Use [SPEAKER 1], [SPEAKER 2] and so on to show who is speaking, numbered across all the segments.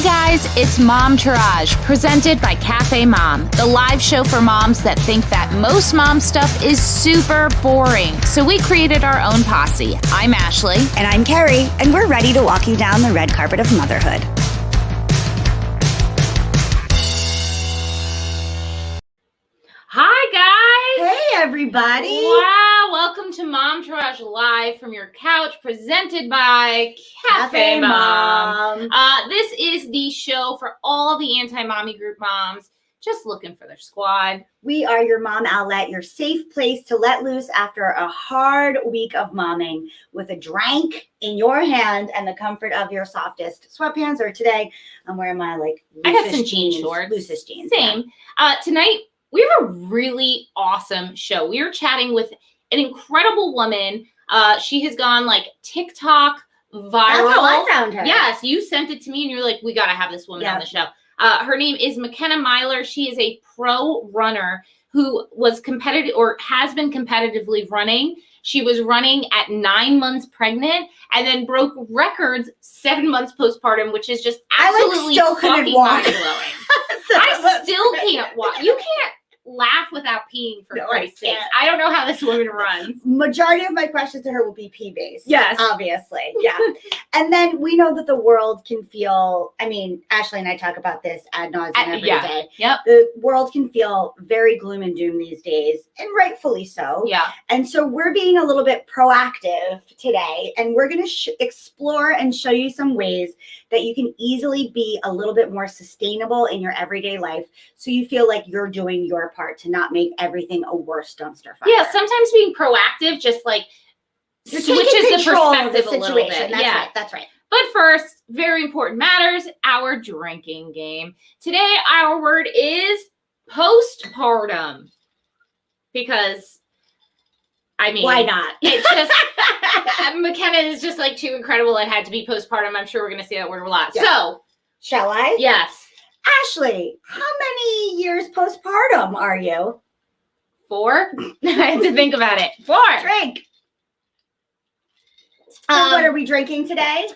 [SPEAKER 1] guys, it's Momtourage, presented by Cafe Mom, the live show for moms that think that most mom stuff is super boring. So we created our own posse. I'm Ashley.
[SPEAKER 2] And I'm Keri, and we're ready to walk you down the red carpet of motherhood.
[SPEAKER 1] Hi, guys.
[SPEAKER 2] Hey, everybody.
[SPEAKER 1] Wow, welcome to Momtourage Live from your couch, presented by Cafe Mom. This is the show for all the anti-mommy group moms just looking for their squad.
[SPEAKER 2] We are your mom outlet, your safe place to let loose after a hard week of momming with a drink in your hand and the comfort of your softest sweatpants. Or today, I'm wearing my
[SPEAKER 1] I got some jean shorts.
[SPEAKER 2] Loosest jeans.
[SPEAKER 1] Same. Yeah. Tonight, we have a really awesome show. We are chatting with an incredible woman. She has gone TikTok viral.
[SPEAKER 2] That's how I found her.
[SPEAKER 1] Yes, you sent it to me and you're like, we got to have this woman on the show. Her name is Makenna Myler. She is a pro runner who was competitive or has been competitively running. She was running at 9 months pregnant and then broke records 7 months postpartum, which is just absolutely fucking mind-blowing. I still can't walk. You can't laugh without peeing, for Christ's sake. I don't know how this woman runs.
[SPEAKER 2] Majority of my questions to her will be pee-based.
[SPEAKER 1] Yes.
[SPEAKER 2] Obviously. Yeah. And then we know that the world can feel, Ashley and I talk about this ad nauseum every day.
[SPEAKER 1] Yep.
[SPEAKER 2] The world can feel very gloom and doom these days, and rightfully so.
[SPEAKER 1] Yeah.
[SPEAKER 2] And so we're being a little bit proactive today, and we're going to explore and show you some ways that you can easily be a little bit more sustainable in your everyday life, so you feel like you're doing your part to not make everything a worse dumpster fire.
[SPEAKER 1] Yeah, sometimes being proactive just
[SPEAKER 2] You're
[SPEAKER 1] switches the
[SPEAKER 2] control of
[SPEAKER 1] perspective a little bit.
[SPEAKER 2] That's right.
[SPEAKER 1] But first, very important matters, our drinking game. Today, our word is postpartum. Because,
[SPEAKER 2] why not?
[SPEAKER 1] It's just, Makenna is just too incredible. It had to be postpartum. I'm sure we're going to see that word a lot. Yeah. So,
[SPEAKER 2] shall I?
[SPEAKER 1] Yes.
[SPEAKER 2] Ashley, how many years postpartum are you?
[SPEAKER 1] 4? I had to think about it. 4.
[SPEAKER 2] Drink. So what are we drinking today?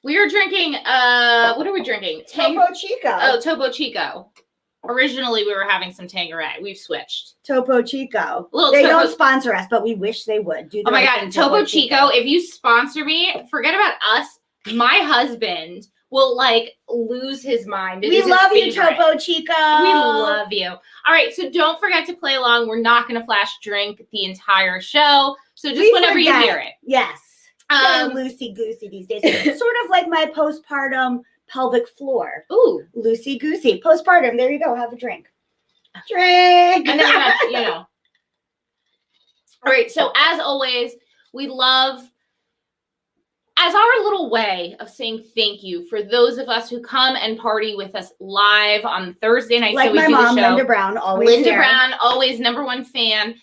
[SPEAKER 1] We are drinking, what are we drinking?
[SPEAKER 2] Topo Chico.
[SPEAKER 1] Oh, Topo Chico. Originally, we were having some Tanqueray. We've switched.
[SPEAKER 2] Topo Chico. They don't sponsor us, but we wish they would.
[SPEAKER 1] Oh my God, Topo Chico, if you sponsor me, forget about us. My husband will lose his mind.
[SPEAKER 2] We love you, Topo Chico.
[SPEAKER 1] We love you. All right, so don't forget to play along. We're not going to flash drink the entire show. So just whenever you hear it.
[SPEAKER 2] Yes. Loosey-goosey these days. Sort of like my postpartum pelvic floor.
[SPEAKER 1] Ooh.
[SPEAKER 2] Loosey-goosey. Postpartum. There you go. Have a drink. Drink.
[SPEAKER 1] And then All right, so as always, we love, as our little way of saying thank you for those of us who come and party with us live on Thursday night.
[SPEAKER 2] Like
[SPEAKER 1] so we
[SPEAKER 2] my
[SPEAKER 1] do
[SPEAKER 2] mom,
[SPEAKER 1] the show.
[SPEAKER 2] Linda Brown, always
[SPEAKER 1] Linda
[SPEAKER 2] here.
[SPEAKER 1] Brown, always #1 fan.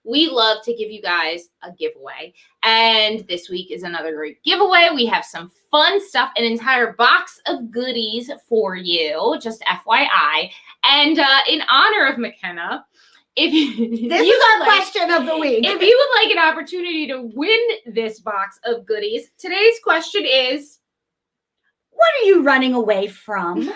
[SPEAKER 1] We love to give you guys a giveaway. And this week is another great giveaway. We have some fun stuff, an entire box of goodies for you, just FYI. And in honor of Makenna, this
[SPEAKER 2] is our question of the week.
[SPEAKER 1] If you would like an opportunity to win this box of goodies, today's question is,
[SPEAKER 2] what are you running away from?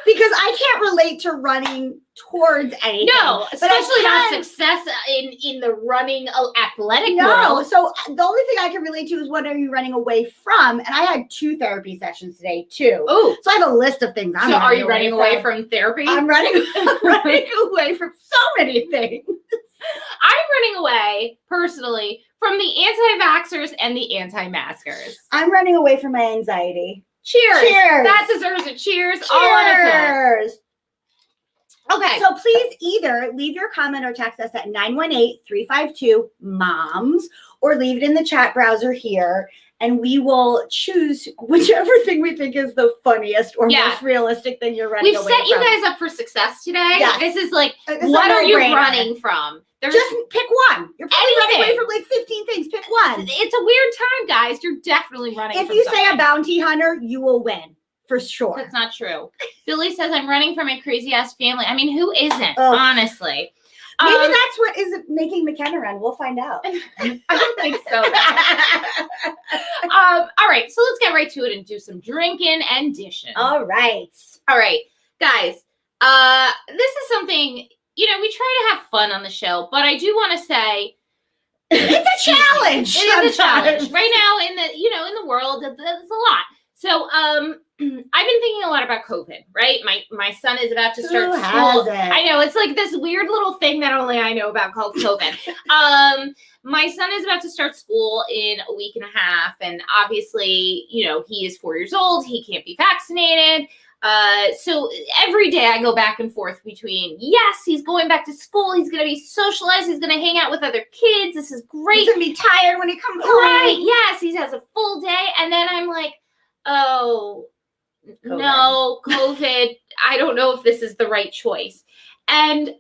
[SPEAKER 2] Because I can't relate to running towards anything.
[SPEAKER 1] No, especially not success in the running athletic world.
[SPEAKER 2] So the only thing I can relate to is what are you running away from? And I had 2 therapy sessions today too.
[SPEAKER 1] Oh,
[SPEAKER 2] so I have a list of things.
[SPEAKER 1] So are you running away from therapy?
[SPEAKER 2] I'm running away from so many things.
[SPEAKER 1] I'm running away personally from the anti-vaxxers and the anti-maskers.
[SPEAKER 2] I'm running away from my anxiety.
[SPEAKER 1] Cheers.
[SPEAKER 2] Cheers.
[SPEAKER 1] That deserves a cheers.
[SPEAKER 2] Cheers.
[SPEAKER 1] All on its own. Okay.
[SPEAKER 2] So please either leave your comment or text us at 918-352-MOMS or leave it in the chat browser here, and we will choose whichever thing we think is the funniest or most realistic thing you're running away from.
[SPEAKER 1] We've set you guys up for success today.
[SPEAKER 2] Yes.
[SPEAKER 1] This is what are you running from?
[SPEAKER 2] Just pick one. You're probably running away from 15 things. Pick one.
[SPEAKER 1] It's a weird time, guys. You're definitely running from
[SPEAKER 2] something. If you say a bounty hunter, you will win. For sure.
[SPEAKER 1] That's not true. Billy says, I'm running from my crazy-ass family. Who isn't, honestly?
[SPEAKER 2] Maybe that's what is making Makenna run. We'll find out.
[SPEAKER 1] I don't think so. All right, so let's get right to it and do some drinking and dishing.
[SPEAKER 2] All right,
[SPEAKER 1] guys. This is something, we try to have fun on the show, but I do want to say
[SPEAKER 2] it's a challenge.
[SPEAKER 1] It is a challenge right now in the world. It's a lot. So, I've been thinking a lot about COVID, right? My son is about to start school. I know, it's like this weird little thing that only I know about called COVID. My son is about to start school in a week and a half, and obviously, he is 4 years old. He can't be vaccinated. So every day I go back and forth between, yes, he's going back to school. He's going to be socialized. He's going to hang out with other kids. This is great.
[SPEAKER 2] He's going to be tired when he comes home.
[SPEAKER 1] Right. Yes. He has a full day. And then I'm like, oh, COVID. No, COVID. I don't know if this is the right choice. And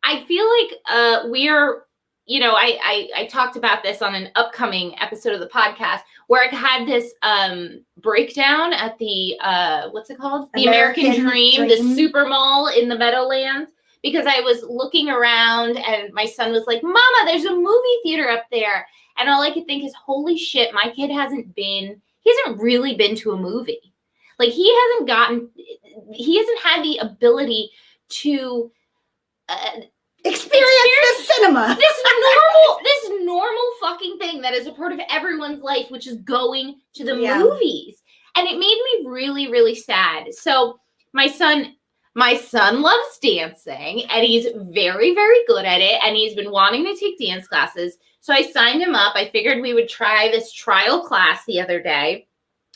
[SPEAKER 1] I feel like, we're, I talked about this on an upcoming episode of the podcast where I had this breakdown at the what's it called? The American Dream, the super mall in the Meadowlands, because I was looking around and my son was like, "Mama, there's a movie theater up there." And all I could think is, "Holy shit, my kid hasn't really been to a movie. Like he hasn't had the ability to
[SPEAKER 2] experience the cinema.
[SPEAKER 1] This normal fucking thing that is a part of everyone's life, which is going to the movies." And it made me really, really sad. So my son loves dancing and he's very, very good at it. And he's been wanting to take dance classes. So I signed him up. I figured we would try this trial class the other day.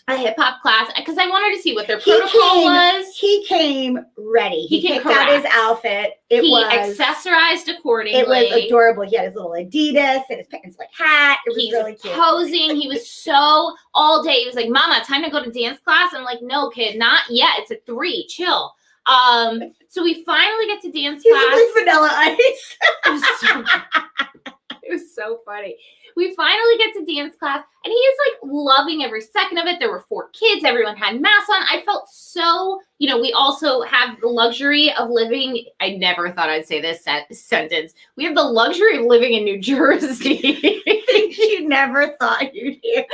[SPEAKER 1] A hip hop class, because I wanted to see what their protocol was.
[SPEAKER 2] He came ready. He picked out his outfit.
[SPEAKER 1] He accessorized accordingly.
[SPEAKER 2] It was adorable. He had his little Adidas and his hat. It was really cute.
[SPEAKER 1] Posing. He was so all day. He was like, "Mama, time to go to dance class." I'm like, "No, kid, not yet. It's at 3. Chill." So we finally get to dance class.
[SPEAKER 2] He was like Vanilla Ice.
[SPEAKER 1] It was so funny. We finally get to dance class, and he is like loving every second of it. There were 4 kids. Everyone had masks on. I felt so, we also have the luxury of living. I never thought I'd say this sentence. We have the luxury of living in New Jersey.
[SPEAKER 2] You never thought you'd hear.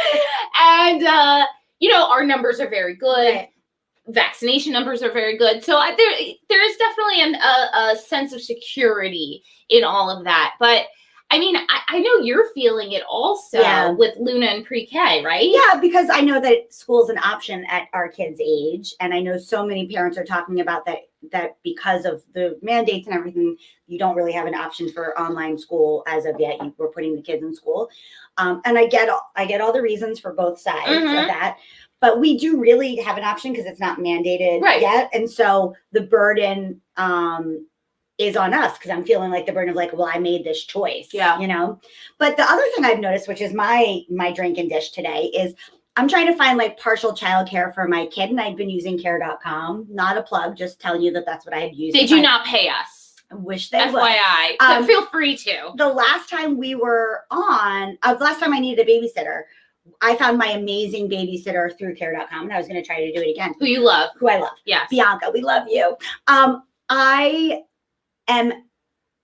[SPEAKER 1] And, our numbers are very good. Right. Vaccination numbers are very good. So there is definitely a sense of security in all of that. But I mean, I know you're feeling it also with Luna and pre-K, right?
[SPEAKER 2] Yeah, because I know that school's an option at our kids' age. And I know so many parents are talking about that because of the mandates and everything, you don't really have an option for online school as of yet. We're putting the kids in school. And I get all the reasons for both sides of that. But we do really have an option because it's not mandated yet. And so the burden is on us because I'm feeling like the burden of like, well, I made this choice, But the other thing I've noticed, which is my drink and dish today, is I'm trying to find like partial childcare for my kid, and I've been using care.com. Not a plug, just telling you that that's what I had used.
[SPEAKER 1] They do not pay us.
[SPEAKER 2] I wish they would.
[SPEAKER 1] FYI, feel free to.
[SPEAKER 2] The last time we were on, the last time I needed a babysitter, I found my amazing babysitter through care.com, and I was going to try to do it again.
[SPEAKER 1] Who you love.
[SPEAKER 2] Who I love.
[SPEAKER 1] Yes.
[SPEAKER 2] Bianca, we love you. I am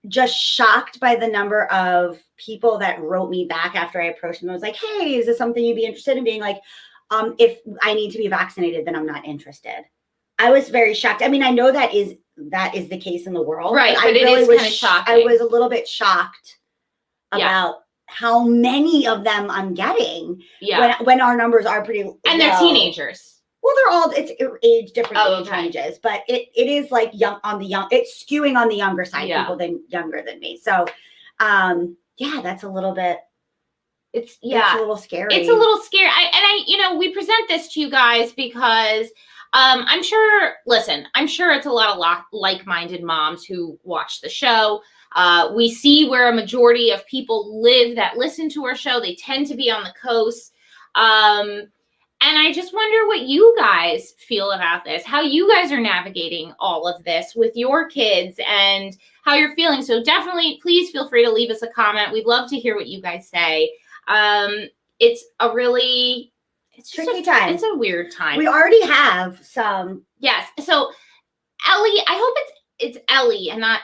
[SPEAKER 2] just shocked by the number of people that wrote me back after I approached them. I was like, "Hey, is this something you'd be interested in?" Being like, if I need to be vaccinated, then I'm not interested. I was very shocked. I mean, I know that is the case in the world.
[SPEAKER 1] Right, but it is kind of shocking.
[SPEAKER 2] I was a little bit shocked about how many of them I'm getting when our numbers are pretty low.
[SPEAKER 1] And they're teenagers.
[SPEAKER 2] Well, it's different age ranges, but it is like it's skewing on the younger side, people younger than me. So, that's a little bit. It's a little scary.
[SPEAKER 1] It's a little scary. We present this to you guys because I'm sure it's a lot of like-minded moms who watch the show. We see where a majority of people live that listen to our show. They tend to be on the coast. And I just wonder what you guys feel about this, how you guys are navigating all of this with your kids and how you're feeling. So definitely, please feel free to leave us a comment. We'd love to hear what you guys say. It's
[SPEAKER 2] tricky time.
[SPEAKER 1] It's a weird time.
[SPEAKER 2] We already have some.
[SPEAKER 1] Yes. So Ellie, I hope it's Ellie and not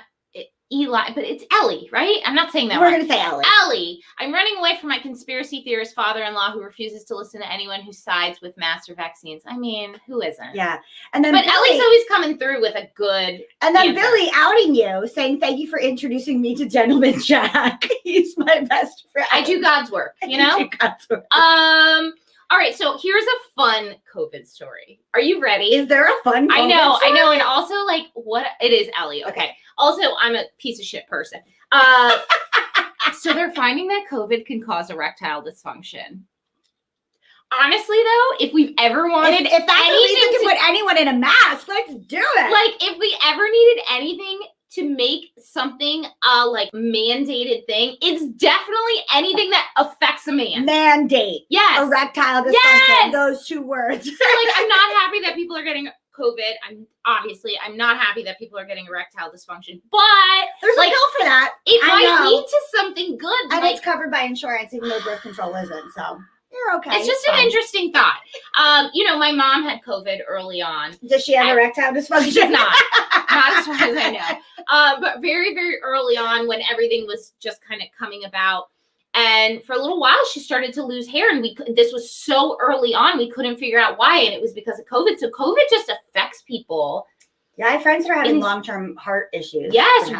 [SPEAKER 1] Eli, but it's Ellie, right? I'm not saying that
[SPEAKER 2] We're
[SPEAKER 1] right.
[SPEAKER 2] going to say Ellie.
[SPEAKER 1] Ellie, I'm running away from my conspiracy theorist father-in-law who refuses to listen to anyone who sides with master vaccines. I mean, who isn't?
[SPEAKER 2] Yeah. And then
[SPEAKER 1] But
[SPEAKER 2] Billy,
[SPEAKER 1] Ellie's always coming through with a good
[SPEAKER 2] and then
[SPEAKER 1] answer.
[SPEAKER 2] Billy outing you, saying, thank you for introducing me to Gentleman Jack. He's my best friend.
[SPEAKER 1] I do God's work, you know?
[SPEAKER 2] I do God's work.
[SPEAKER 1] All right, so here's a fun COVID story. Are you ready?
[SPEAKER 2] Is there a fun
[SPEAKER 1] I
[SPEAKER 2] COVID
[SPEAKER 1] know,
[SPEAKER 2] story?
[SPEAKER 1] and also like what it is, Ellie. Okay. Also, I'm a piece of shit person. So they're finding that COVID can cause erectile dysfunction. Honestly, though, if we've ever wanted,
[SPEAKER 2] if that's a reason to put anyone in a mask, let's do it.
[SPEAKER 1] like if we ever needed anything to make something like mandated thing, it's definitely anything that affects a man.
[SPEAKER 2] Mandate.
[SPEAKER 1] Yes.
[SPEAKER 2] Erectile dysfunction.
[SPEAKER 1] Yes.
[SPEAKER 2] Those 2 words.
[SPEAKER 1] So like, I'm not happy that people are getting COVID. I'm not happy that people are getting erectile dysfunction, but
[SPEAKER 2] There's
[SPEAKER 1] like,
[SPEAKER 2] a pill for that.
[SPEAKER 1] it
[SPEAKER 2] I
[SPEAKER 1] might
[SPEAKER 2] know.
[SPEAKER 1] lead to something good.
[SPEAKER 2] And
[SPEAKER 1] like,
[SPEAKER 2] it's covered by insurance, even though birth control isn't. So you're okay.
[SPEAKER 1] it's just an interesting thought. My mom had COVID early on.
[SPEAKER 2] Does she have erectile dysfunction?
[SPEAKER 1] She's not as far as I know. But very, very early on when everything was just kind of coming about. And for a little while, she started to lose hair. And this was so early on, we couldn't figure out why. And it was because of COVID. So COVID just affects people.
[SPEAKER 2] Yeah, I have friends who are having long-term heart issues.
[SPEAKER 1] Yes,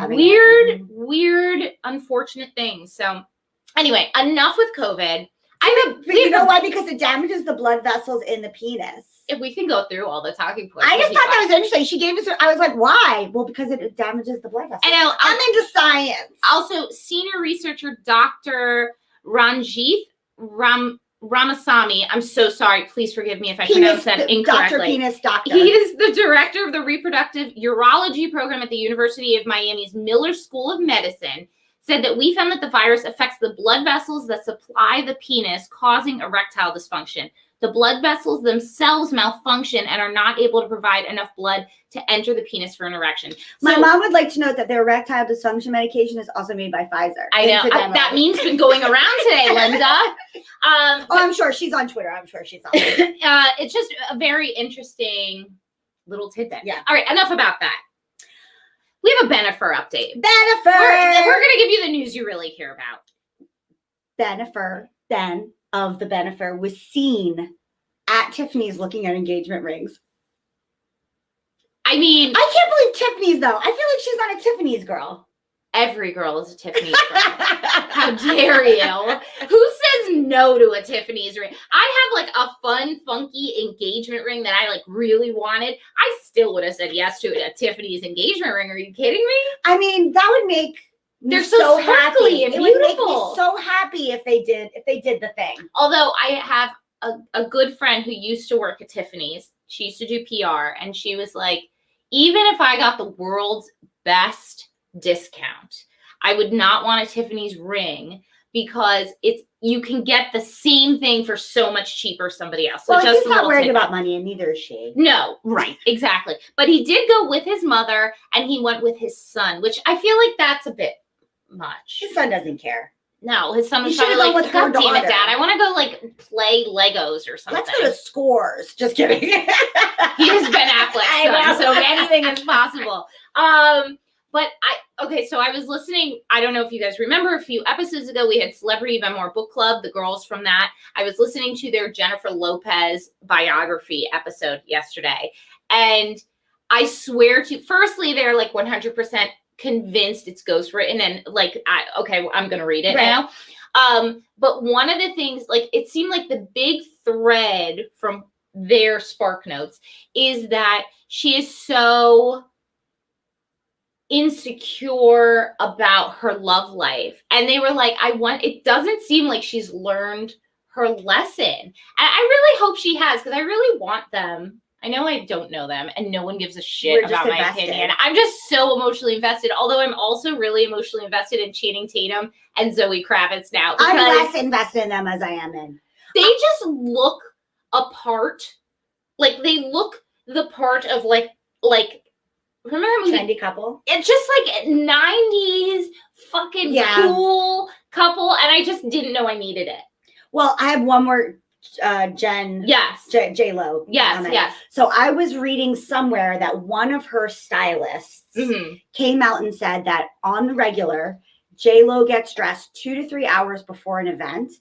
[SPEAKER 1] weird, unfortunate things. So anyway, enough with COVID.
[SPEAKER 2] But you know why? Because it damages the blood vessels in the penis.
[SPEAKER 1] If we can go through all the talking points.
[SPEAKER 2] I just thought that was interesting. She gave us, I was like, why? Well, because it damages the blood vessels.
[SPEAKER 1] I know.
[SPEAKER 2] I'm into science.
[SPEAKER 1] Also, senior researcher Dr. Ranjith Ramasamy. I'm so sorry. Please forgive me if I pronounce that incorrectly.
[SPEAKER 2] Dr. Penis Doctor.
[SPEAKER 1] He is the director of the reproductive urology program at the University of Miami's Myler School of Medicine. Said that we found that the virus affects the blood vessels that supply the penis, causing erectile dysfunction. The blood vessels themselves malfunction and are not able to provide enough blood to enter the penis for an erection.
[SPEAKER 2] My mom would like to note that their erectile dysfunction medication is also made by Pfizer.
[SPEAKER 1] I know. That meme's been going around today, Linda.
[SPEAKER 2] I'm sure she's on Twitter.
[SPEAKER 1] It's just a very interesting little tidbit.
[SPEAKER 2] Yeah.
[SPEAKER 1] All right, enough about that. We have a Bennifer update.
[SPEAKER 2] Bennifer!
[SPEAKER 1] We're going to give you the news you really care about.
[SPEAKER 2] Bennifer, Ben of the Bennifer, was seen at Tiffany's looking at engagement rings.
[SPEAKER 1] I mean,
[SPEAKER 2] I can't believe Tiffany's, though. I feel like she's not a Tiffany's girl.
[SPEAKER 1] Every girl is a Tiffany's girl. How dare you? Who says no to a Tiffany's ring? I have like a fun, funky engagement ring that I like really wanted. I still would have said yes to a Tiffany's engagement ring. Are you kidding me?
[SPEAKER 2] I mean, that would make
[SPEAKER 1] They're so
[SPEAKER 2] happy.
[SPEAKER 1] and
[SPEAKER 2] it would make
[SPEAKER 1] beautiful.
[SPEAKER 2] me so happy if they did the thing.
[SPEAKER 1] Although I have a good friend who used to work at Tiffany's. She used to do PR, and she was like, even if I got the world's best discount, I would not want a Tiffany's ring because you can get the same thing for so much cheaper somebody else. So
[SPEAKER 2] well,
[SPEAKER 1] just
[SPEAKER 2] he's not worried about money, and neither is she.
[SPEAKER 1] No, right, exactly. But he did go with his mother, and he went with his son, which I feel like that's a bit much.
[SPEAKER 2] His son doesn't care.
[SPEAKER 1] No, his son was
[SPEAKER 2] You should've
[SPEAKER 1] probably
[SPEAKER 2] gone
[SPEAKER 1] like,
[SPEAKER 2] with her
[SPEAKER 1] God damn it,
[SPEAKER 2] daughter."
[SPEAKER 1] Dad, I want to go like play Legos or something.
[SPEAKER 2] Let's go to Scores. Just kidding.
[SPEAKER 1] He is Ben Affleck's son, so anything is possible. So I was listening. I don't know if you guys remember a few episodes ago, we had Celebrity Memoir Book Club, the girls from that. I was listening to their Jennifer Lopez biography episode yesterday. And I swear to, firstly, they're like 100% convinced it's ghostwritten. And like, I'm going to read it now. But one of the things, like, it seemed like the big thread from their Spark Notes is that she is so insecure about her love life. And they were like, it doesn't seem like she's learned her lesson. And I really hope she has, because I really want them. I know I don't know them, and no one gives a shit about my opinion. I'm just so emotionally invested, although I'm also really emotionally invested in Channing Tatum and Zoe Kravitz now.
[SPEAKER 2] I'm less invested in them as I am in.
[SPEAKER 1] They just look a part. Like, they look the part of like remember that movie?
[SPEAKER 2] Trendy couple.
[SPEAKER 1] It's just like 90s fucking cool couple, and I just didn't know I needed it.
[SPEAKER 2] Well, I have one more Jen.
[SPEAKER 1] Yes.
[SPEAKER 2] J-Lo.
[SPEAKER 1] Yes, yes.
[SPEAKER 2] So I was reading somewhere that one of her stylists came out and said that on the regular, J-Lo gets dressed 2 to 3 hours before an event.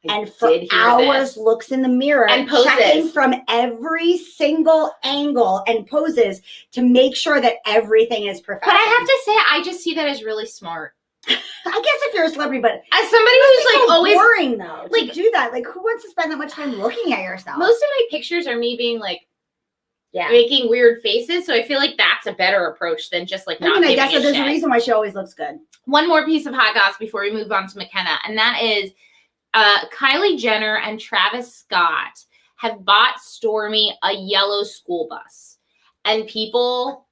[SPEAKER 2] And for hours looks in the mirror
[SPEAKER 1] and poses.
[SPEAKER 2] Checking from every single angle and poses to make sure that everything is perfect.
[SPEAKER 1] But I have to say, I just see that as really smart.
[SPEAKER 2] I guess if you're a celebrity, but
[SPEAKER 1] as somebody who's like always
[SPEAKER 2] boring though, like do that. Like who wants to spend that much time looking at yourself?
[SPEAKER 1] Most of my pictures are me being like, making weird faces. So I feel like that's a better approach than just like not.
[SPEAKER 2] I guess there's a reason why she always looks good.
[SPEAKER 1] One more piece of hot goss before we move on to Makenna, and that is Kylie Jenner and Travis Scott have bought Stormy a yellow school bus, and people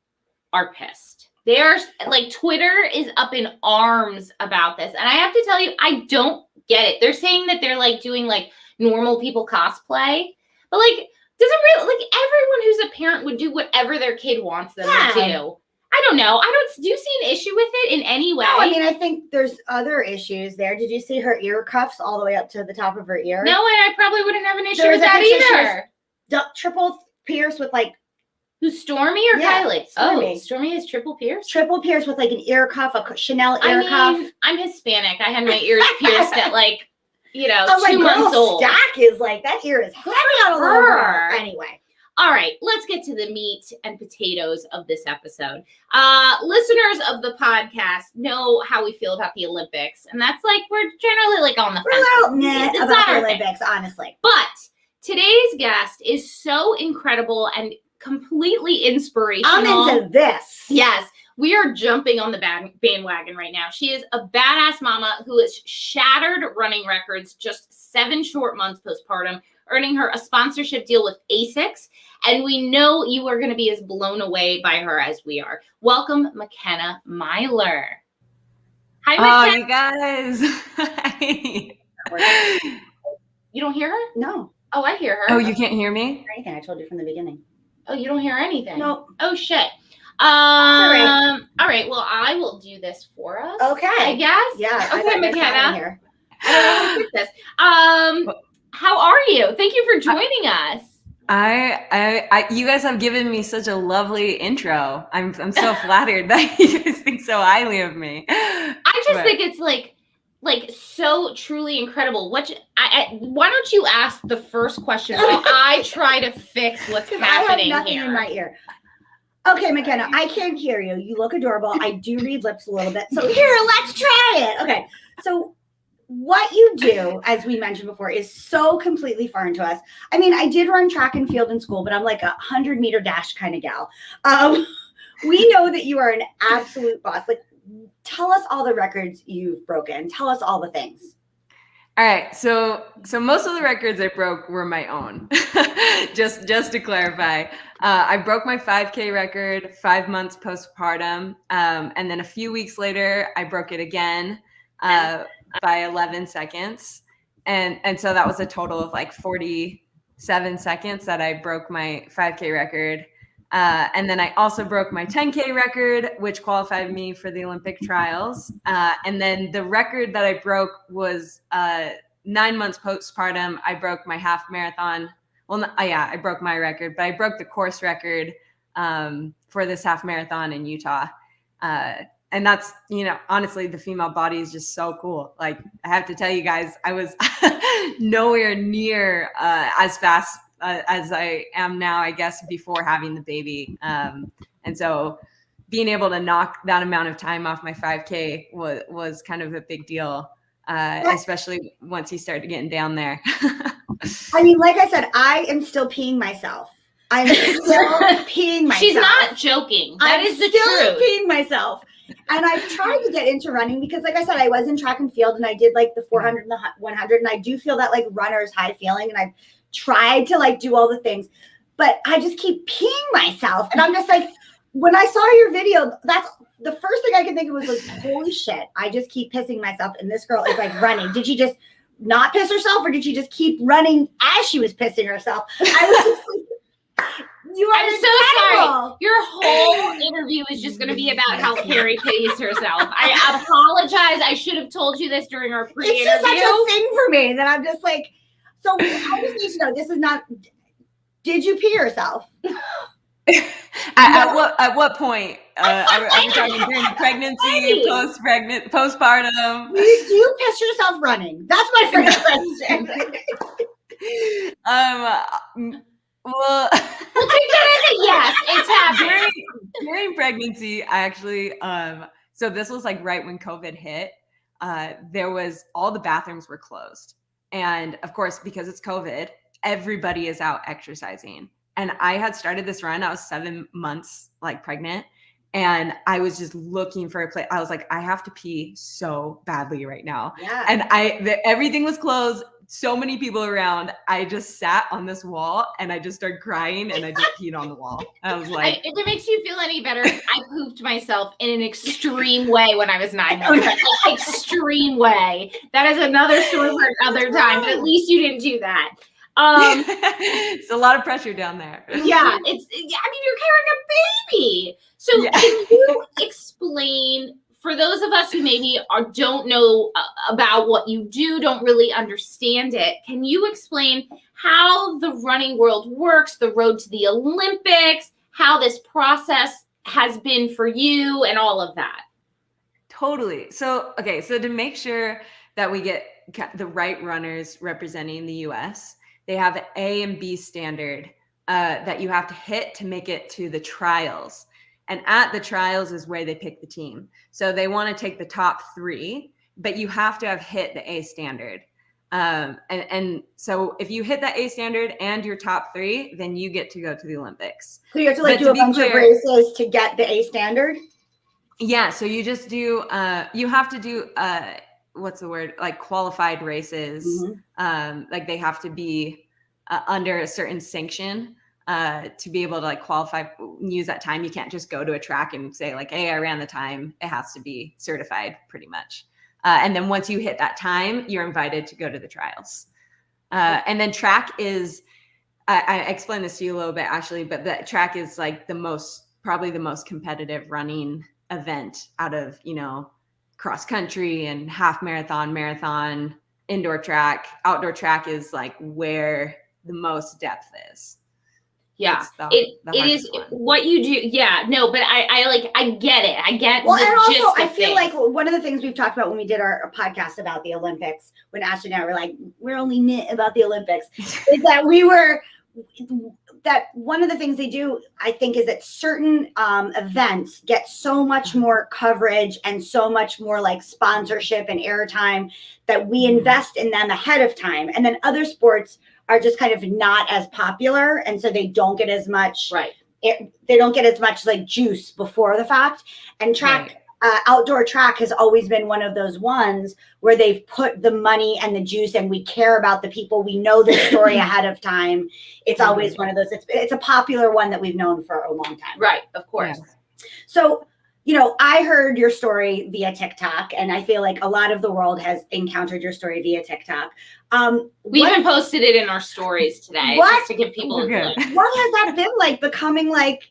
[SPEAKER 1] are pissed. They're like, Twitter is up in arms about this. And I have to tell you, I don't get it. They're saying that they're like doing like normal people cosplay, but like, doesn't really, like, everyone who's a parent would do whatever their kid wants them to do. I don't know. Do you see an issue with it in any way?
[SPEAKER 2] No, I mean, I think there's other issues there. Did you see her ear cuffs all the way up to the top of her ear?
[SPEAKER 1] No, and I probably wouldn't have an issue with that either.
[SPEAKER 2] Triple pierced with like.
[SPEAKER 1] Who's Stormy or Kylie?
[SPEAKER 2] Stormy.
[SPEAKER 1] Oh, Stormy is triple pierced?
[SPEAKER 2] Triple pierced with like an ear cuff, a Chanel ear cuff.
[SPEAKER 1] I'm Hispanic. I had my ears pierced at like, 2 months old.
[SPEAKER 2] Stack is like, that ear is heavy on a little girl. Anyway.
[SPEAKER 1] All right, let's get to the meat and potatoes of this episode. Listeners of the podcast know how we feel about the Olympics, and that's like, we're generally like on the fence.
[SPEAKER 2] We're a little meh about the Olympics, honestly.
[SPEAKER 1] But today's guest is so incredible and completely inspirational.
[SPEAKER 2] I'm into this.
[SPEAKER 1] Yes, we are jumping on the bandwagon right now. She is a badass mama who has shattered running records just 7 short months postpartum, earning her a sponsorship deal with ASICS. And we know you are going to be as blown away by her as we are. Welcome, Makenna Myler. Hi, Makenna.
[SPEAKER 3] Oh, you guys. Hi.
[SPEAKER 1] You don't hear her?
[SPEAKER 2] No.
[SPEAKER 1] Oh, I hear her.
[SPEAKER 3] Oh, you can't hear me?
[SPEAKER 2] Anything I told you from the beginning.
[SPEAKER 1] Oh, you don't hear anything?
[SPEAKER 2] No.
[SPEAKER 1] Oh, shit. All right. Well, I will do this for us.
[SPEAKER 2] Okay.
[SPEAKER 1] I guess.
[SPEAKER 2] Yeah.
[SPEAKER 1] Okay, Makenna. I don't know how to fix this. How are you? Thank you for joining us.
[SPEAKER 3] You guys have given me such a lovely intro. I'm so flattered that you guys think so highly of me.
[SPEAKER 1] I just think it's like so truly incredible. Why don't you ask the first question while I try to fix what's happening
[SPEAKER 2] I have nothing
[SPEAKER 1] here.
[SPEAKER 2] in my ear. Okay, Makenna, I can't hear you. You look adorable. I do read lips a little bit. So here, let's try it. Okay. So what you do, as we mentioned before, is so completely foreign to us. I mean, I did run track and field in school, but I'm like a 100-meter dash kind of gal. We know that you are an absolute boss. Like, tell us all the records you've broken. Tell us all the things.
[SPEAKER 3] All right. So most of the records I broke were my own. just to clarify, I broke my 5K record 5 months postpartum. And then a few weeks later, I broke it again. By 11 seconds. And so that was a total of like 47 seconds that I broke my 5K record. And then I also broke my 10K record, which qualified me for the Olympic trials. And then the record that I broke was 9 months postpartum. I broke my half marathon. Well, I broke my record, but I broke the course record for this half marathon in Utah. And that's, honestly, the female body is just so cool. Like, I have to tell you guys, I was nowhere near as fast as I am now, I guess, before having the baby. And so being able to knock that amount of time off my 5K was kind of a big deal, especially once you started getting down there.
[SPEAKER 2] I mean, like I said, I am still peeing myself. I'm still peeing myself.
[SPEAKER 1] She's not joking. That is the truth.
[SPEAKER 2] I'm still peeing myself. And I've tried to get into running because, like I said, I was in track and field and I did like the 400 and the 100. And I do feel that like runner's high feeling. And I've tried to like do all the things, but I just keep peeing myself. And I'm just like, when I saw your video, that's the first thing I could think of was like, holy shit, I just keep pissing myself. And this girl is like running. Did she just not piss herself or did she just keep running as she was pissing herself? I was just like, I'm so sorry.
[SPEAKER 1] Your whole interview is just going to be about how Keri pities herself. I apologize. I should have told you this during our pre-interview.
[SPEAKER 2] It's just such a thing for me that I'm just like, So I just need to know, this is not, did you pee yourself?
[SPEAKER 3] At what point? Are we talking during pregnancy, postpartum?
[SPEAKER 2] Do you piss yourself running? That's my first question.
[SPEAKER 3] Well,
[SPEAKER 1] We'll take that as a yes. It's happening.
[SPEAKER 3] During pregnancy, I actually, so this was like right when COVID hit. There was, all the bathrooms were closed. And of course, because it's COVID, everybody is out exercising. And I had started this run. I was 7 months like pregnant. And I was just looking for a place. I was like, I have to pee so badly right now.
[SPEAKER 2] Yeah.
[SPEAKER 3] And everything was closed. So many people around. I just sat on this wall and I just started crying and I just peed on the wall. I was like,
[SPEAKER 1] if it makes you feel any better, I pooped myself in an extreme way when I was 9 months. Like, extreme way. That is another story for another time. But at least you didn't do that.
[SPEAKER 3] It's a lot of pressure down there.
[SPEAKER 1] Yeah, I mean, you're carrying a baby. So can you explain, for those of us who maybe don't know about what you do, don't really understand it, can you explain how the running world works, the road to the Olympics, how this process has been for you and all of that?
[SPEAKER 3] Totally. So to make sure that we get the right runners representing the US, they have an A and B standard that you have to hit to make it to the trials. And at the trials is where they pick the team. So they want to take the top 3, but you have to have hit the A standard. And so if you hit that A standard and your top 3, then you get to go to the Olympics.
[SPEAKER 2] So you have to do a bunch of races to get the A standard?
[SPEAKER 3] Yeah. So you just do, you have to do, what's the word? Like qualified races.
[SPEAKER 2] Mm-hmm.
[SPEAKER 3] Like they have to be under a certain sanction. To be able to like qualify, use that time. You can't just go to a track and say like, hey, I ran the time. It has to be certified pretty much. And then once you hit that time, you're invited to go to the trials. And then track is, I explained this to you a little bit, Ashley, but the track is like probably the most competitive running event out of, cross country and half marathon, indoor track. Outdoor track is like where the most depth is.
[SPEAKER 1] Yeah, it is one. What you do. Yeah, no, but I get it. I get.
[SPEAKER 2] Well, and also I feel like one of the things we've talked about when we did our podcast about the Olympics, when Ashley and I were like, we're only knit about the Olympics, is that one of the things they do, I think, is that certain events get so much more coverage and so much more like sponsorship and airtime that we invest in them ahead of time, and then other sports are just kind of not as popular, and so they don't get as much.
[SPEAKER 1] Right.
[SPEAKER 2] They don't get as much like juice before the fact. And track, outdoor track has always been one of those ones where they've put the money and the juice, and we care about the people. We know the story ahead of time. It's always one of those. It's a popular one that we've known for a long time.
[SPEAKER 1] Right. Of course.
[SPEAKER 2] Yeah. So, I heard your story via TikTok, and I feel like a lot of the world has encountered your story via TikTok.
[SPEAKER 1] We even posted it in our stories today just to give people a
[SPEAKER 2] What has that been like, becoming like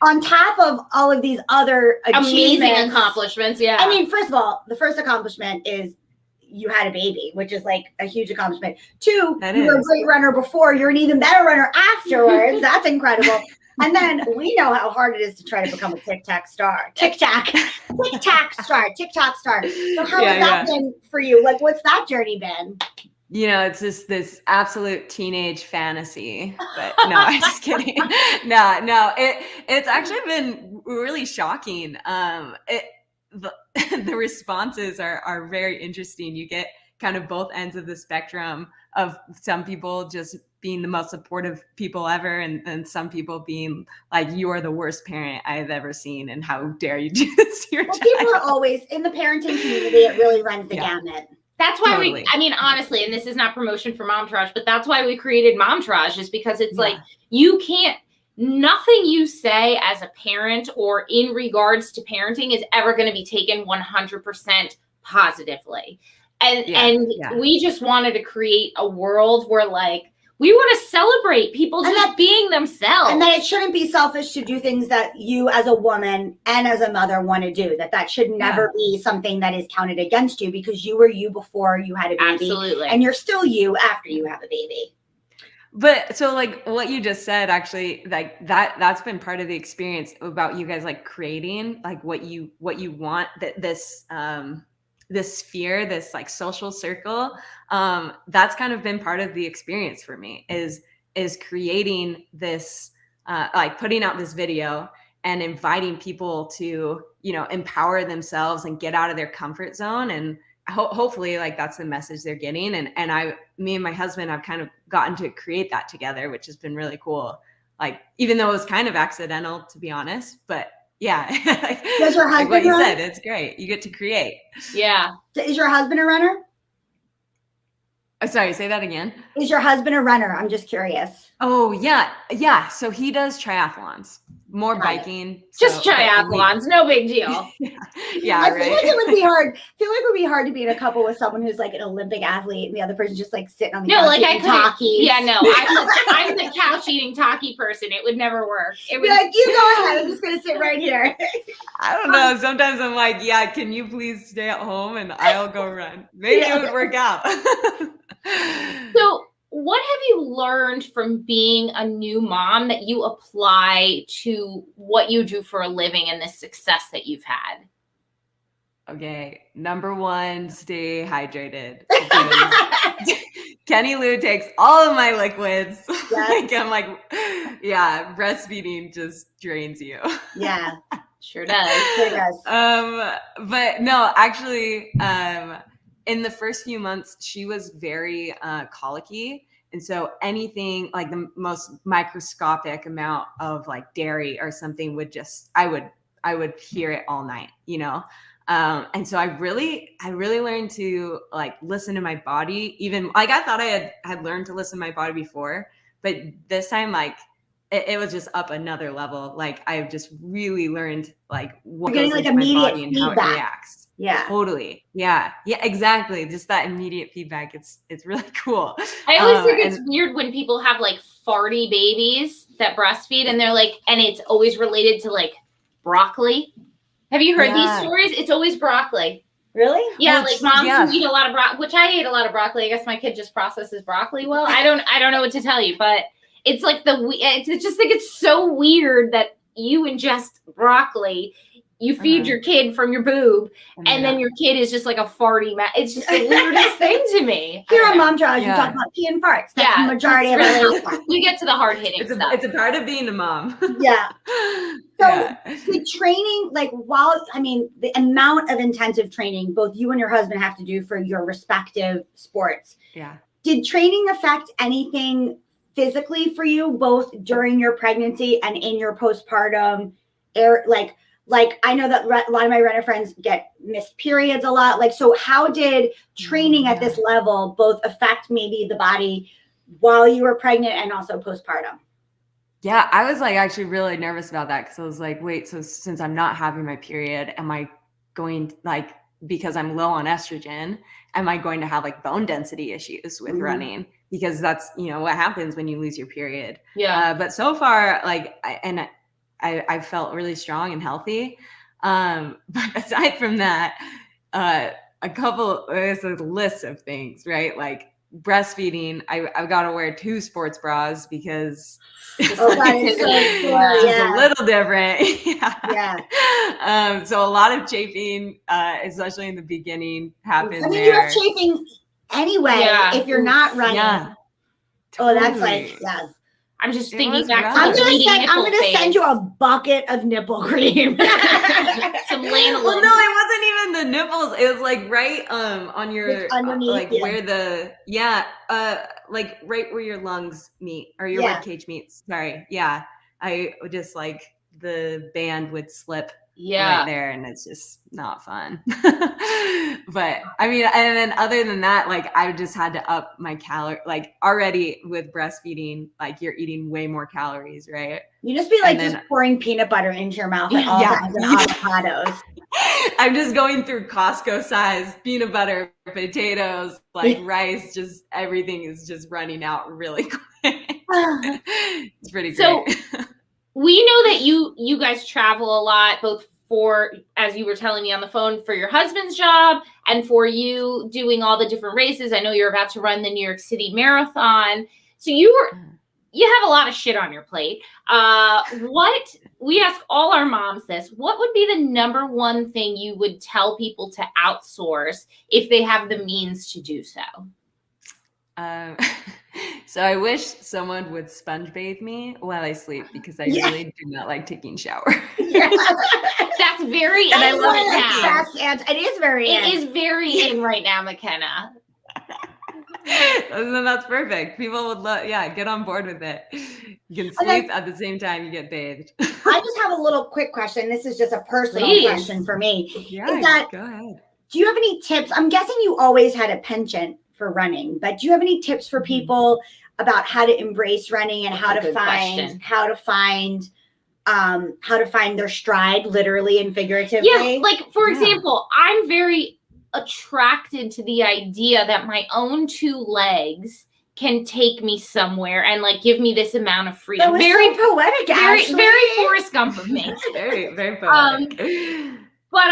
[SPEAKER 2] on top of all of these other
[SPEAKER 1] amazing accomplishments? Yeah.
[SPEAKER 2] I mean, first of all, the first accomplishment is you had a baby, which is like a huge accomplishment. 2, you were a great runner before. You're an even better runner afterwards. That's incredible. And then we know how hard it is to try to become a TikTok star. TikTok star. So how has that been for you? Like, what's that journey been?
[SPEAKER 3] It's just this absolute teenage fantasy. But no, I'm just kidding. No, it's actually been really shocking. The responses are very interesting. You get kind of both ends of the spectrum of some people just being the most supportive people ever, and some people being like, you are the worst parent I have ever seen, and how dare you do this to your child.
[SPEAKER 2] People are always, in the parenting community, it really runs the gamut.
[SPEAKER 1] That's why honestly, and this is not promotion for Momtourage, but that's why we created Momtourage, is because it's like, nothing you say as a parent or in regards to parenting is ever going to be taken 100% positively. And we just wanted to create a world where like We want to celebrate people just being themselves.
[SPEAKER 2] And that it shouldn't be selfish to do things that you as a woman and as a mother want to do. That should never be something that is counted against you, because you were you before you had a baby.
[SPEAKER 1] Absolutely.
[SPEAKER 2] And you're still you after you have a baby.
[SPEAKER 3] But so like what you just said, actually, like that's been part of the experience about you guys like creating like what you want, that this sphere, this like social circle, that's kind of been part of the experience for me, is creating this, like putting out this video and inviting people to, you know, empower themselves and get out of their comfort zone. And hopefully like that's the message they're getting. And me and my husband have kind of gotten to create that together, which has been really cool. Like, even though it was kind of accidental, to be honest, but yeah.
[SPEAKER 2] Does your husband
[SPEAKER 3] like what you
[SPEAKER 2] run?
[SPEAKER 3] said, it's great. You get to create.
[SPEAKER 1] Yeah.
[SPEAKER 2] Is your husband a runner?
[SPEAKER 3] Sorry, say that again.
[SPEAKER 2] Is your husband a runner? I'm just curious.
[SPEAKER 3] Oh, yeah. Yeah. So he does triathlons, more biking.
[SPEAKER 1] Just triathlons, no big deal.
[SPEAKER 3] Yeah,
[SPEAKER 2] I
[SPEAKER 3] right.
[SPEAKER 2] feel like it would be hard. I feel like it would be hard to be in a couple with someone who's like an Olympic athlete and the other person just like sitting on the couch
[SPEAKER 1] like I
[SPEAKER 2] eating
[SPEAKER 1] couldn't.
[SPEAKER 2] Takis.
[SPEAKER 1] Yeah, no, I'm the couch eating Taki person. It would never work. It
[SPEAKER 2] Be
[SPEAKER 1] would
[SPEAKER 2] like, you go ahead. I'm just gonna sit right here.
[SPEAKER 3] I don't know. Sometimes I'm like, yeah, can you please stay at home and I'll go run? Maybe it would work out.
[SPEAKER 1] So, what have you learned from being a new mom that you apply to what you do for a living and the success that you've had?
[SPEAKER 3] Okay, number one, stay hydrated. Because Kenny Lou takes all of my liquids. Like, I'm like, yeah, breastfeeding just drains you.
[SPEAKER 2] Yeah,
[SPEAKER 1] sure does.
[SPEAKER 2] Sure does.
[SPEAKER 3] But no, actually, in the first few months, she was very colicky. And so anything like the most microscopic amount of like dairy or something would just, I would hear it all night, you know? And so I really learned to like listen to my body. Even like I thought I had learned to listen to my body before, but this time like it was just up another level. Like I've just really learned like what goes into my body and how it reacts.
[SPEAKER 2] Yeah,
[SPEAKER 3] totally. Yeah, exactly. Just that immediate feedback. It's really cool.
[SPEAKER 1] I always think it's weird when people have like farty babies that breastfeed and they're like, and it's always related to like broccoli. Have you heard these stories? It's always broccoli.
[SPEAKER 2] Really?
[SPEAKER 1] Yeah, like moms who eat a lot of broccoli, which I ate a lot of broccoli. I guess my kid just processes broccoli well. I don't know what to tell you, but it's like I just think it's so weird that you ingest broccoli, you feed your kid from your boob, and then your kid is just like a farty It's just the weirdest thing to me.
[SPEAKER 2] Here on Momtourage, we talk about pee and farts. That's the majority of it.
[SPEAKER 1] We get to the hard hitting stuff.
[SPEAKER 3] It's a part of being a mom.
[SPEAKER 2] Yeah. So the training, like the amount of intensive training both you and your husband have to do for your respective sports. Yeah. Did training affect anything physically for you, both during your pregnancy and in your postpartum Like I know that a lot of my runner friends get missed periods a lot. Like, so how did training at this level both affect maybe the body while you were pregnant and also postpartum?
[SPEAKER 3] Yeah, I was like actually really nervous about that because I was like, wait, so since I'm not having my period, am I going like, because I'm low on estrogen, am I going to have like bone density issues with running? Because that's, you know, what happens when you lose your period. Yeah. But so far, like, I felt really strong and healthy. But aside from that, there's a list of things, right? Like breastfeeding, I've got to wear 2 sports bras because it's a little different. So a lot of chafing, especially in the beginning, happens there.
[SPEAKER 2] You have chafing anyway if you're not running.
[SPEAKER 3] Yeah.
[SPEAKER 2] Totally. Oh, that's like,
[SPEAKER 1] I'm just thinking back to
[SPEAKER 2] I'm gonna send you a bucket of nipple cream.
[SPEAKER 1] Some lanolin.
[SPEAKER 3] Well, no, it wasn't even the nipples. It was like right on your underneath, where the like right where your lungs meet or your rib cage meets. Sorry, I just like the band would slip right there, and it's just not fun. But I mean, and then other than that, like I just had to up my calorie. Like already with breastfeeding, like you're eating way more calories, right?
[SPEAKER 2] You just be like just pouring peanut butter into your mouth at all times and avocados.
[SPEAKER 3] I'm just going through Costco size peanut butter, potatoes, like rice, just everything is just running out really quick. It's pretty great.
[SPEAKER 1] So we know that you guys travel a lot, both for, as you were telling me on the phone, for your husband's job and for you doing all the different races. I know you're about to run the New York City Marathon. So you have a lot of shit on your plate. What we ask all our moms this, what would be the number one thing you would tell people to outsource if they have the means to do so?
[SPEAKER 3] So I wish someone would sponge bathe me while I sleep because I really do not like taking showers.
[SPEAKER 1] That's very
[SPEAKER 3] and I love it now.
[SPEAKER 2] It is very
[SPEAKER 1] It is very in right now, Makenna.
[SPEAKER 3] And that's perfect. People would get on board with it. You can sleep at the same time you get bathed.
[SPEAKER 2] I just have a little quick question. This is just a personal question for me.
[SPEAKER 3] Yeah, go ahead.
[SPEAKER 2] Do you have any tips? I'm guessing you always had a penchant for running, but do you have any tips for people about how to embrace running and how to find their stride, literally and figuratively?
[SPEAKER 1] Yeah, like for example, I'm very attracted to the idea that my own two legs can take me somewhere and like give me this amount of freedom.
[SPEAKER 2] That was very so poetic, Ashley.
[SPEAKER 1] Very Forrest Gump of me.
[SPEAKER 3] Very, very poetic.
[SPEAKER 1] But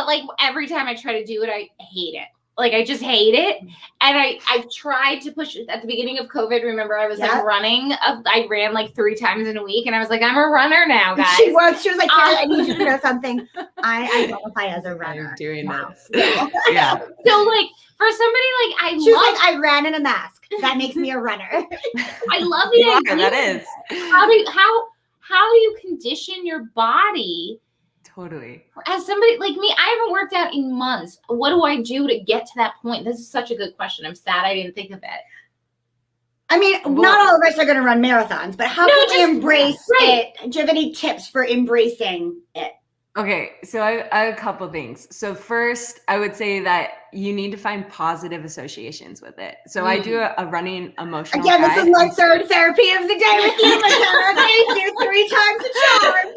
[SPEAKER 1] like every time I try to do it, I hate it. Like I just hate it. And I've tried to push it at the beginning of COVID. Remember, I was like running. I ran like 3 times in a week, and I was like, I'm a runner now, guys.
[SPEAKER 2] She was like, I need you to know something. I identify as a runner.
[SPEAKER 3] I'm doing this.
[SPEAKER 2] Yeah.
[SPEAKER 1] So like for somebody like
[SPEAKER 2] she was like, I ran in a mask. That makes me a runner.
[SPEAKER 1] I love the idea.
[SPEAKER 3] That is.
[SPEAKER 1] How do you condition your body?
[SPEAKER 3] Totally.
[SPEAKER 1] As somebody like me, I haven't worked out in months. What do I do to get to that point? This is such a good question. I'm sad I didn't think of it.
[SPEAKER 2] I mean, not all of us are going to run marathons, but how can we embrace it? Do you have any tips for embracing it?
[SPEAKER 3] Okay, so I have a couple things. So first, I would say that you need to find positive associations with it. So I do a running emotional
[SPEAKER 2] guide. This is my third therapy of the day with you, Makenna. Thank you. 3 times a charm.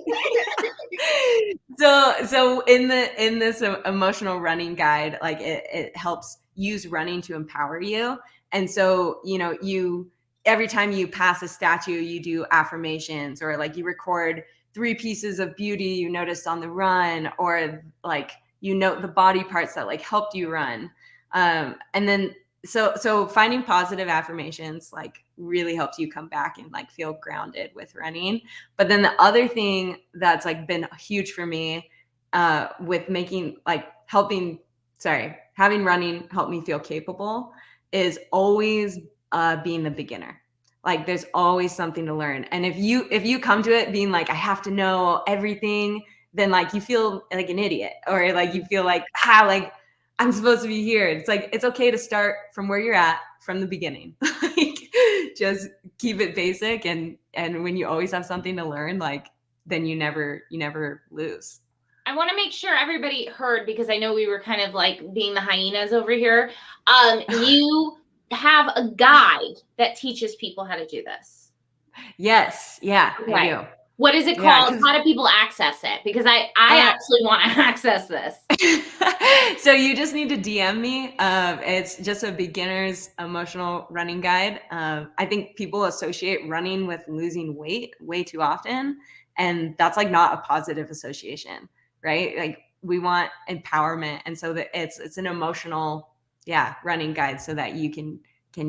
[SPEAKER 3] So in this emotional running guide, like it helps use running to empower you. And so, you every time you pass a statue, you do affirmations, or like you record 3 pieces of beauty you noticed on the run, or like you note the body parts that like helped you run. And then so finding positive affirmations like really helps you come back and like feel grounded with running. But then the other thing that's like been huge for me with having running help me feel capable is always being the beginner. Like there's always something to learn. And if you come to it being like, I have to know everything, then like you feel like an idiot, or like you feel like, like I'm supposed to be here. It's like, it's okay to start from where you're at from the beginning. Like just keep it basic. And when you always have something to learn, like then you never lose.
[SPEAKER 1] I want to make sure everybody heard, because I know we were kind of like being the hyenas over here. You have a guide that teaches people how to do this.
[SPEAKER 3] Yes. Yeah,
[SPEAKER 1] okay.
[SPEAKER 3] I do.
[SPEAKER 1] What is it called? How do people access it? Because I actually want to access this.
[SPEAKER 3] So you just need to DM me. It's just a beginner's emotional running guide. I think people associate running with losing weight way too often. And that's like not a positive association, right? Like we want empowerment. And so that it's an emotional running guide so that you can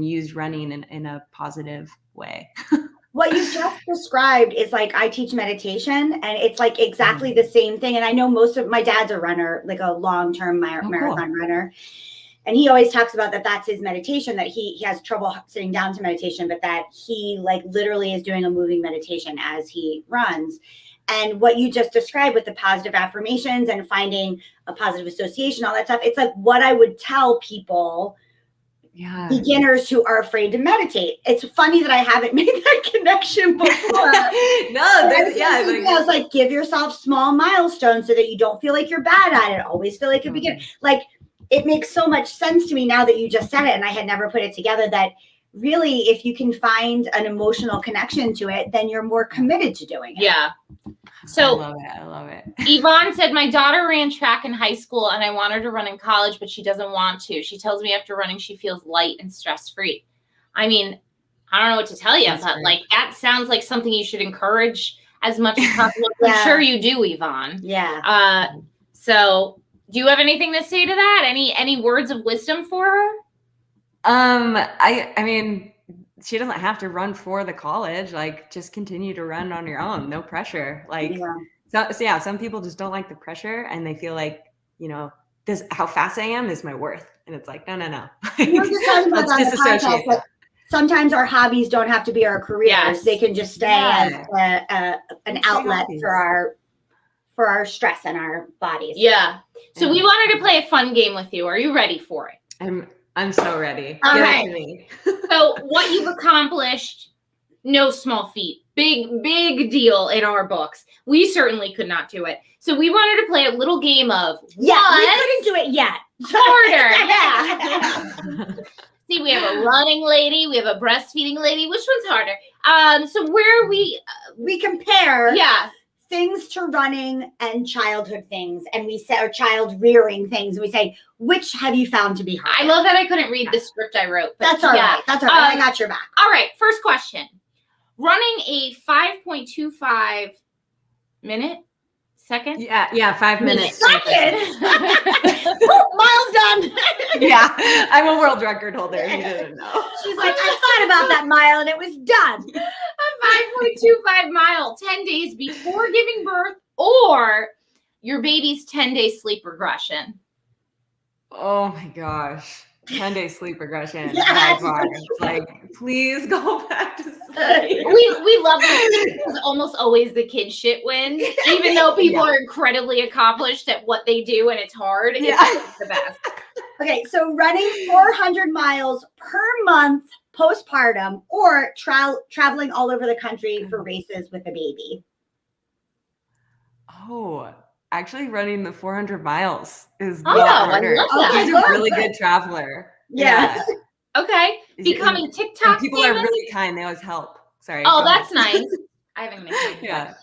[SPEAKER 3] use running in a positive way.
[SPEAKER 2] What you just described is like, I teach meditation, and it's like exactly the same thing. And I know my dad's a runner, like a long-term marathon runner. And he always talks about that's his meditation, that he has trouble sitting down to meditation, but that he like literally is doing a moving meditation as he runs. And what you just described with the positive affirmations and finding a positive association, all that stuff, it's like what I would tell people, beginners who are afraid to meditate. It's funny that I haven't made that connection before. I was like, give yourself small milestones so that you don't feel like you're bad at it. Always feel like you're beginner. Like it makes so much sense to me now that you just said it, and I had never put it together, that really, if you can find an emotional connection to it, then you're more committed to doing it.
[SPEAKER 1] Yeah. So
[SPEAKER 3] I love it.
[SPEAKER 1] Yvonne said, my daughter ran track in high school and I want her to run in college, but she doesn't want to. She tells me after running, she feels light and stress-free. I mean, I don't know what to tell you,
[SPEAKER 3] That's
[SPEAKER 1] but
[SPEAKER 3] great.
[SPEAKER 1] like that sounds like something you should encourage as much as possible.
[SPEAKER 2] Yeah.
[SPEAKER 1] I'm sure you do, Yvonne.
[SPEAKER 2] Yeah.
[SPEAKER 1] So do you have anything to say to that? Any words of wisdom for her?
[SPEAKER 3] I mean, she doesn't have to run for the college. Like, just continue to run on your own. No pressure. Like,
[SPEAKER 2] Yeah.
[SPEAKER 3] some people just don't like the pressure, and they feel like, this how fast I am is my worth. And it's like, no.
[SPEAKER 2] We were just talking about
[SPEAKER 3] Let's
[SPEAKER 2] that on the
[SPEAKER 3] disassociate
[SPEAKER 2] podcast, like, sometimes our hobbies don't have to be our careers.
[SPEAKER 1] Yes.
[SPEAKER 2] They can just stay as an outlet
[SPEAKER 3] hobbies.
[SPEAKER 2] for our stress and our bodies.
[SPEAKER 1] Yeah. So we wanted to play a fun game with you. Are you ready for it?
[SPEAKER 3] I'm so ready.
[SPEAKER 2] All
[SPEAKER 3] Give
[SPEAKER 2] right.
[SPEAKER 3] it to me.
[SPEAKER 1] So what you've accomplished, no small feat. Big deal in our books. We certainly could not do it. So we wanted to play a little game of
[SPEAKER 2] Yeah, we
[SPEAKER 1] what?
[SPEAKER 2] couldn't do it yet.
[SPEAKER 1] Harder. Yeah. See, we have a running lady, we have a breastfeeding lady. Which one's harder? So where we
[SPEAKER 2] compare
[SPEAKER 1] yeah.
[SPEAKER 2] things to running and childhood things, and we say, or child rearing things, and we say, which have you found to be harder?
[SPEAKER 1] I love that I couldn't read the script I wrote. But
[SPEAKER 2] That's all right. That's all right. I got your back.
[SPEAKER 1] All right, first question. Running a 5.25 minute second?
[SPEAKER 3] Yeah, 5 minutes.
[SPEAKER 2] Seconds. Miles done.
[SPEAKER 3] Yeah, I'm a world record holder. You didn't know.
[SPEAKER 2] She's like, I thought about that mile and it was done.
[SPEAKER 1] A 5.25 mile 10 days before giving birth, or your baby's 10-day sleep regression.
[SPEAKER 3] Oh my gosh. 10-day sleep regression.
[SPEAKER 2] Yes.
[SPEAKER 3] By far. It's like, please go back to sleep.
[SPEAKER 1] We love it because almost always the kid shit wins, even though people are incredibly accomplished at what they do and it's hard.
[SPEAKER 3] Yeah.
[SPEAKER 1] It's the best.
[SPEAKER 2] Okay, so running 400 miles per month postpartum, or traveling all over the country for races with a baby.
[SPEAKER 3] Oh, actually running the 400 miles is
[SPEAKER 1] Oh,
[SPEAKER 3] a lot
[SPEAKER 1] I
[SPEAKER 3] harder.
[SPEAKER 1] love that.
[SPEAKER 3] She's a really good traveler.
[SPEAKER 2] Yeah.
[SPEAKER 1] Okay. Becoming
[SPEAKER 3] And
[SPEAKER 1] TikTok
[SPEAKER 3] people
[SPEAKER 1] famous?
[SPEAKER 3] are really kind. They always help. Sorry.
[SPEAKER 1] Oh,
[SPEAKER 3] go ahead.
[SPEAKER 1] that's nice. I haven't made
[SPEAKER 3] Yeah.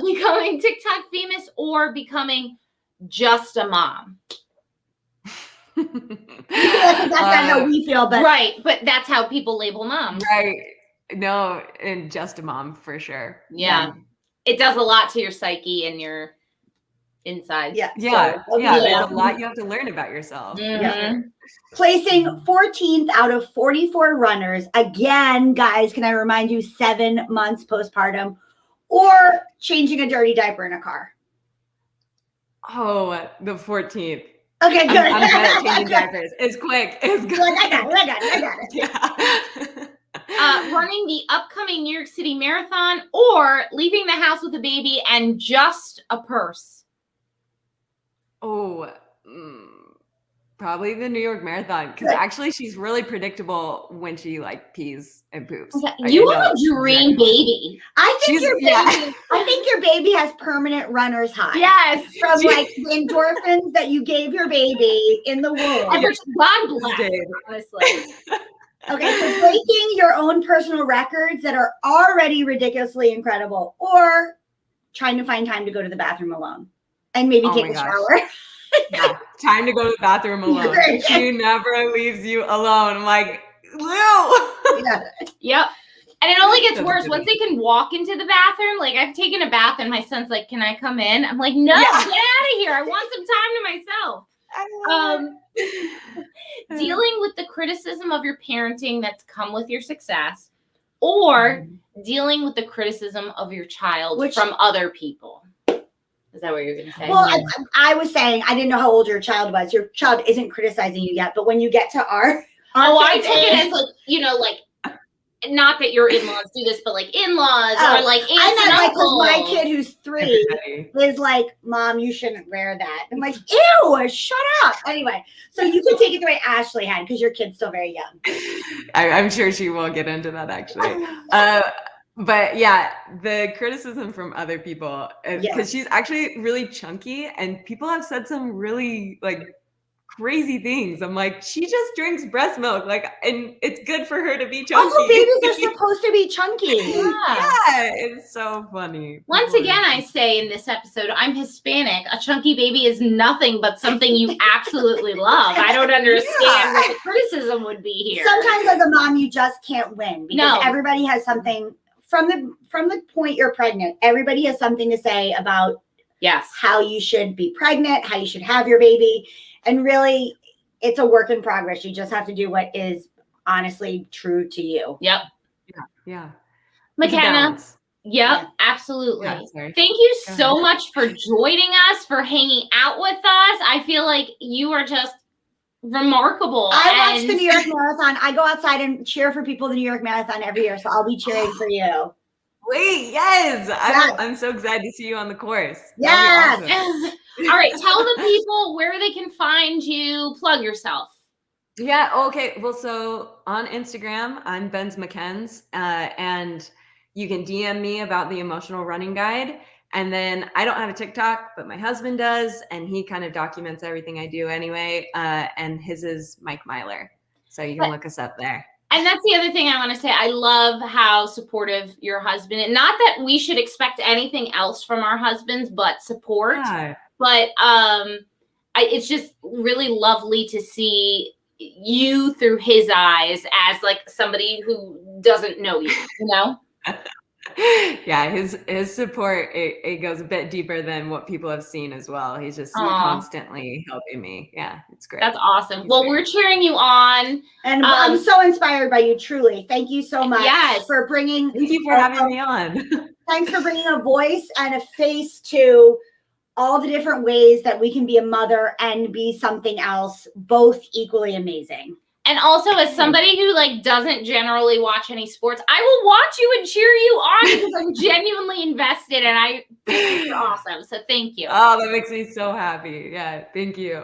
[SPEAKER 1] becoming TikTok famous or becoming just a mom.
[SPEAKER 2] That's not how we feel, but
[SPEAKER 1] Right, but that's how people label moms.
[SPEAKER 3] Right. No, and just a mom for sure.
[SPEAKER 1] Yeah. It does a lot to your psyche and your insides.
[SPEAKER 2] yeah.
[SPEAKER 3] Yeah.
[SPEAKER 2] So,
[SPEAKER 3] Yeah.
[SPEAKER 2] yeah.
[SPEAKER 3] There's a lot you have to learn about yourself.
[SPEAKER 1] Mhm.
[SPEAKER 2] Placing 14th out of 44 runners. Again, guys, can I remind you, 7 months postpartum, or changing a dirty diaper in a car?
[SPEAKER 3] Oh, the 14th.
[SPEAKER 2] Okay, good.
[SPEAKER 3] I'm good at changing diapers. It's quick. It's good.
[SPEAKER 2] Like, I got it.
[SPEAKER 3] Yeah.
[SPEAKER 1] Running the upcoming New York City Marathon, or leaving the house with a baby and just a purse.
[SPEAKER 3] Oh, probably the New York Marathon, because actually she's really predictable when she like pees and poops. Like,
[SPEAKER 1] You
[SPEAKER 3] I
[SPEAKER 1] have
[SPEAKER 3] know.
[SPEAKER 1] a dream baby.
[SPEAKER 2] I think
[SPEAKER 3] She's-
[SPEAKER 2] I think your baby has permanent runner's high.
[SPEAKER 1] Yes.
[SPEAKER 2] From like the endorphins that you gave your baby in the womb.
[SPEAKER 1] God bless,
[SPEAKER 3] Dave.
[SPEAKER 1] honestly.
[SPEAKER 2] Okay, so breaking your own personal records that are already ridiculously incredible, or trying to find time to go to the bathroom alone and maybe
[SPEAKER 3] Oh
[SPEAKER 2] take
[SPEAKER 3] my
[SPEAKER 2] a
[SPEAKER 3] gosh.
[SPEAKER 2] shower.
[SPEAKER 3] Yeah, time to go to the bathroom alone. She never leaves you alone. I'm like, Lou.
[SPEAKER 2] Yeah.
[SPEAKER 1] Yep. And it only gets
[SPEAKER 3] That's
[SPEAKER 1] worse
[SPEAKER 3] good.
[SPEAKER 1] once they can walk into the bathroom. Like, I've taken a bath and my son's like, "Can I come in?" I'm like, "No,
[SPEAKER 3] Yeah.
[SPEAKER 1] get out of here. I want some time to myself." Dealing with the criticism of your parenting that's come with your success, or dealing with the criticism of your child from other people. Is that what you're going to say?
[SPEAKER 2] Well, I was saying, I didn't know how old your child was. Your child isn't criticizing you yet, but when you get to our
[SPEAKER 1] I
[SPEAKER 2] kids'
[SPEAKER 1] took it
[SPEAKER 2] age-
[SPEAKER 1] as like, not that your in-laws do this, but like in-laws or like aunts
[SPEAKER 2] I
[SPEAKER 1] and
[SPEAKER 2] meant like
[SPEAKER 1] uncles.
[SPEAKER 2] my kid who's 3
[SPEAKER 3] Everybody.
[SPEAKER 2] is like, "Mom, you shouldn't wear that." I'm like, "Ew, shut up." Anyway, so you can take it the way Ashley had, because your kid's still very young.
[SPEAKER 3] I'm sure she will get into that actually. But yeah, the criticism from other people, because she's actually really chunky, and people have said some really like crazy things. I'm like, she just drinks breast milk, like, and it's good for her to be chunky.
[SPEAKER 2] Also, babies are supposed to be chunky.
[SPEAKER 3] Yeah, it's so funny.
[SPEAKER 1] Once again, I say in this episode, I'm Hispanic. A chunky baby is nothing but something you absolutely love. I don't understand what the criticism would be here.
[SPEAKER 2] Sometimes as a mom, you just can't win because everybody has something from the point you're pregnant. Everybody has something to say about how you should be pregnant, how you should have your baby. And really, it's a work in progress. You just have to do what is honestly true to you.
[SPEAKER 1] Yep.
[SPEAKER 3] Yeah.
[SPEAKER 1] Makenna. Yep, absolutely. Thank you so much for joining us, for hanging out with us. I feel like you are just remarkable.
[SPEAKER 2] I watch the New York Marathon. I go outside and cheer for people in the New York Marathon every year, so I'll be cheering for you.
[SPEAKER 3] Wait, I'm so excited to see you on the course.
[SPEAKER 2] Yes.
[SPEAKER 3] Awesome.
[SPEAKER 1] All right, tell the people where they can find you. Plug yourself.
[SPEAKER 3] Yeah, okay. Well, so on Instagram, I'm Ben's McKenz, and you can DM me about the emotional running guide. And then I don't have a TikTok, but my husband does, and he kind of documents everything I do anyway. And his is Mike Myler. So you can look us up there.
[SPEAKER 1] And that's the other thing I want to say. I love how supportive your husband is. Not that we should expect anything else from our husbands, but support. Yeah. But it's just really lovely to see you through his eyes as like somebody who doesn't know you, you know?
[SPEAKER 3] Yeah, his support, it goes a bit deeper than what people have seen as well. He's just constantly helping me. Yeah, it's great.
[SPEAKER 1] That's awesome. Well, we're cheering you on.
[SPEAKER 2] And I'm so inspired by you, truly. Thank you so much for bringing.
[SPEAKER 3] Thank you for having me on.
[SPEAKER 2] Thanks for bringing a voice and a face to all the different ways that we can be a mother and be something else, both equally amazing.
[SPEAKER 1] And also, as somebody who like doesn't generally watch any sports, I will watch you and cheer you on because I'm genuinely invested, and I think you're awesome. So thank you.
[SPEAKER 3] Oh, that makes me so happy. Yeah, thank you.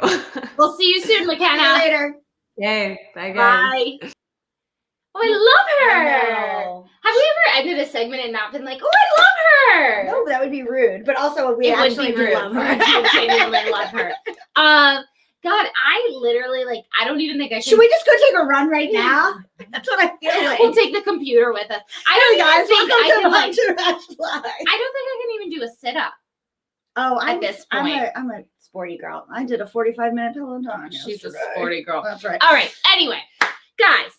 [SPEAKER 1] We'll see you soon, Makenna.
[SPEAKER 2] See you later.
[SPEAKER 3] Yay. Bye, guys.
[SPEAKER 1] Bye. Oh, I love her. Have we ever ended a segment and not been like, oh, I love her?
[SPEAKER 2] No, that would be rude. But also, we actually do love her.
[SPEAKER 1] We genuinely love her. God, I literally, like, I don't even think I
[SPEAKER 2] should. Should we just go take a run right now? That's what I feel like.
[SPEAKER 1] We'll take the computer with us. I don't think I can even do a sit-up.
[SPEAKER 2] Oh,
[SPEAKER 1] at this point.
[SPEAKER 2] I'm a sporty girl. I did a 45-minute Peloton.
[SPEAKER 1] She's a sporty girl.
[SPEAKER 2] That's right.
[SPEAKER 1] All right. Anyway, guys,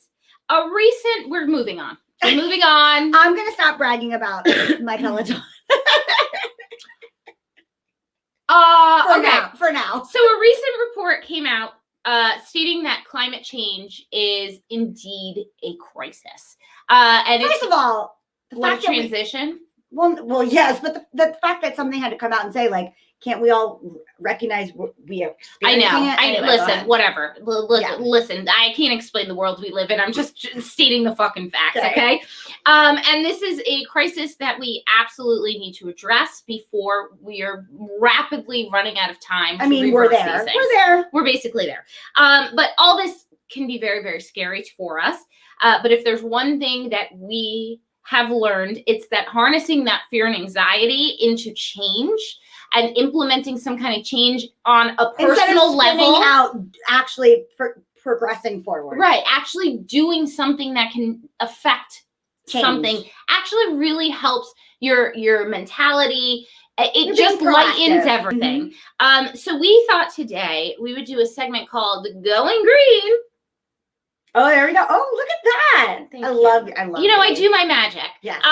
[SPEAKER 1] we're moving on. We're moving on.
[SPEAKER 2] I'm going to stop bragging about my Peloton. For now.
[SPEAKER 1] So a recent report came out stating that climate change is indeed a crisis. And
[SPEAKER 2] first of all,
[SPEAKER 1] the fact transition.
[SPEAKER 2] Well, yes, but the fact that something had to come out and say, like, can't we all recognize we are experiencing it?
[SPEAKER 1] I know. Listen, whatever. Listen, I can't explain the world we live in. I'm just stating the fucking facts, okay? And this is a crisis that we absolutely need to address before we are rapidly running out of time.
[SPEAKER 2] I mean, we're there.
[SPEAKER 1] We're basically there. But all this can be very, very scary for us. But if there's one thing that we have learned, it's that harnessing that fear and anxiety into change and implementing some kind of change on a personal level,
[SPEAKER 2] out actually progressing forward,
[SPEAKER 1] right? Actually doing something that can affect something actually really helps your mentality. It just lightens everything. Mm-hmm. So we thought today we would do a segment called Going Green.
[SPEAKER 2] Oh, there we go. Oh, look at that.
[SPEAKER 1] I love you know, I do my magic.
[SPEAKER 2] Yes.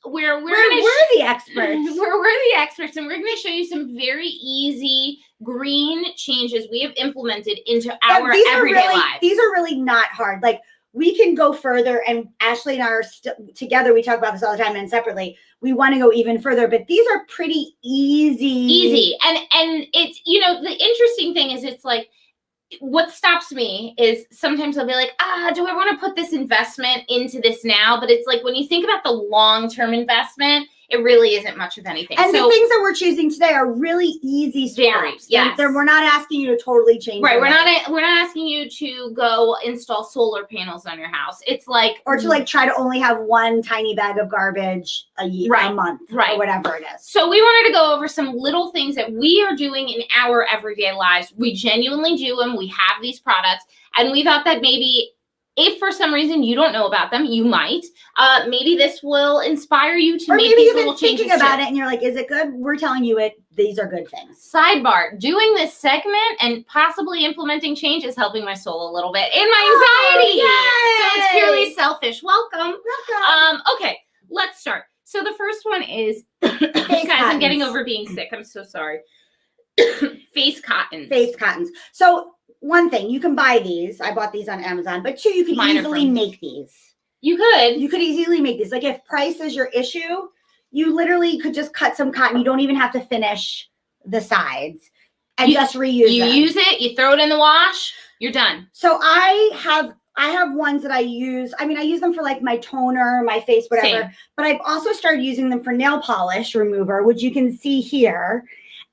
[SPEAKER 1] We're
[SPEAKER 2] the experts.
[SPEAKER 1] We're the experts, and we're going to show you some very easy green changes we have implemented into our everyday lives.
[SPEAKER 2] These are really not hard. Like, we can go further, and Ashley and I are together. We talk about this all the time, and separately, we want to go even further. But these are pretty easy.
[SPEAKER 1] And it's, you know, the interesting thing is, it's like, what stops me is sometimes I'll be like, do I want to put this investment into this now? But it's like, when you think about the long-term investment, it really isn't much of anything.
[SPEAKER 2] And the things that we're choosing today are really easy swaps.
[SPEAKER 1] Yes.
[SPEAKER 2] We're not asking you to totally change.
[SPEAKER 1] Right. We're not asking you to go install solar panels on your house. It's like,
[SPEAKER 2] or to like try to only have one tiny bag of garbage a month, or whatever it is.
[SPEAKER 1] So we wanted to go over some little things that we are doing in our everyday lives. We genuinely do them. We have these products, and we thought that maybe if for some reason you don't know about them, you might. Maybe this will inspire you to make these little changes.
[SPEAKER 2] Thinking about it and you're like, is it good? We're telling you these are good things.
[SPEAKER 1] Sidebar, doing this segment and possibly implementing change is helping my soul a little bit in my anxiety. So it's purely selfish. Welcome. Okay, let's start. So the first one is, guys, I'm getting over being sick. I'm so sorry. Face cottons.
[SPEAKER 2] Face cottons. So one thing, you can buy these. I bought these on Amazon. But two, you can easily make these.
[SPEAKER 1] You could.
[SPEAKER 2] You could easily make these. Like if price is your issue, you literally could just cut some cotton. You don't even have to finish the sides and just reuse them. You
[SPEAKER 1] use it, you throw it in the wash, you're done.
[SPEAKER 2] So I have ones that I use. I mean, I use them for like my toner, my face, whatever. Same. But I've also started using them for nail polish remover, which you can see here.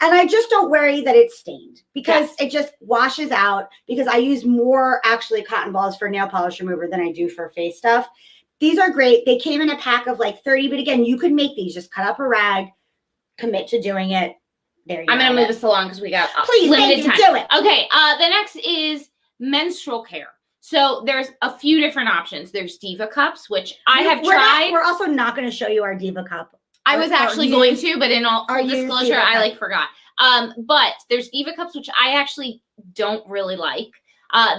[SPEAKER 2] And I just don't worry that it's stained because it just washes out, because I use more actually cotton balls for nail polish remover than I do for face stuff. These are great. They came in a pack of like 30, but again, you could make these. Just cut up a rag, commit to doing it. There you go.
[SPEAKER 1] I'm going to move this along because we got limited time.
[SPEAKER 2] Do it.
[SPEAKER 1] Okay, the next is menstrual care. So there's a few different options. There's Diva cups, which I have tried.
[SPEAKER 2] We're also not going to show you our Diva cup.
[SPEAKER 1] I was actually going to, but in all disclosure, I forgot. But there's Diva cups, which I actually don't really like.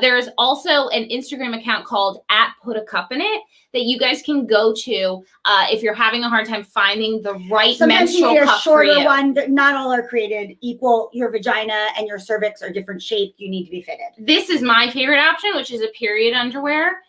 [SPEAKER 1] There's also an Instagram account called @PutACupInIt that you guys can go to if you're having a hard time finding the right menstrual cup for you.
[SPEAKER 2] Sometimes you need a shorter one. Not all are created equal. Your vagina and your cervix are different shaped. You need to be fitted.
[SPEAKER 1] This is my favorite option, which is a period underwear.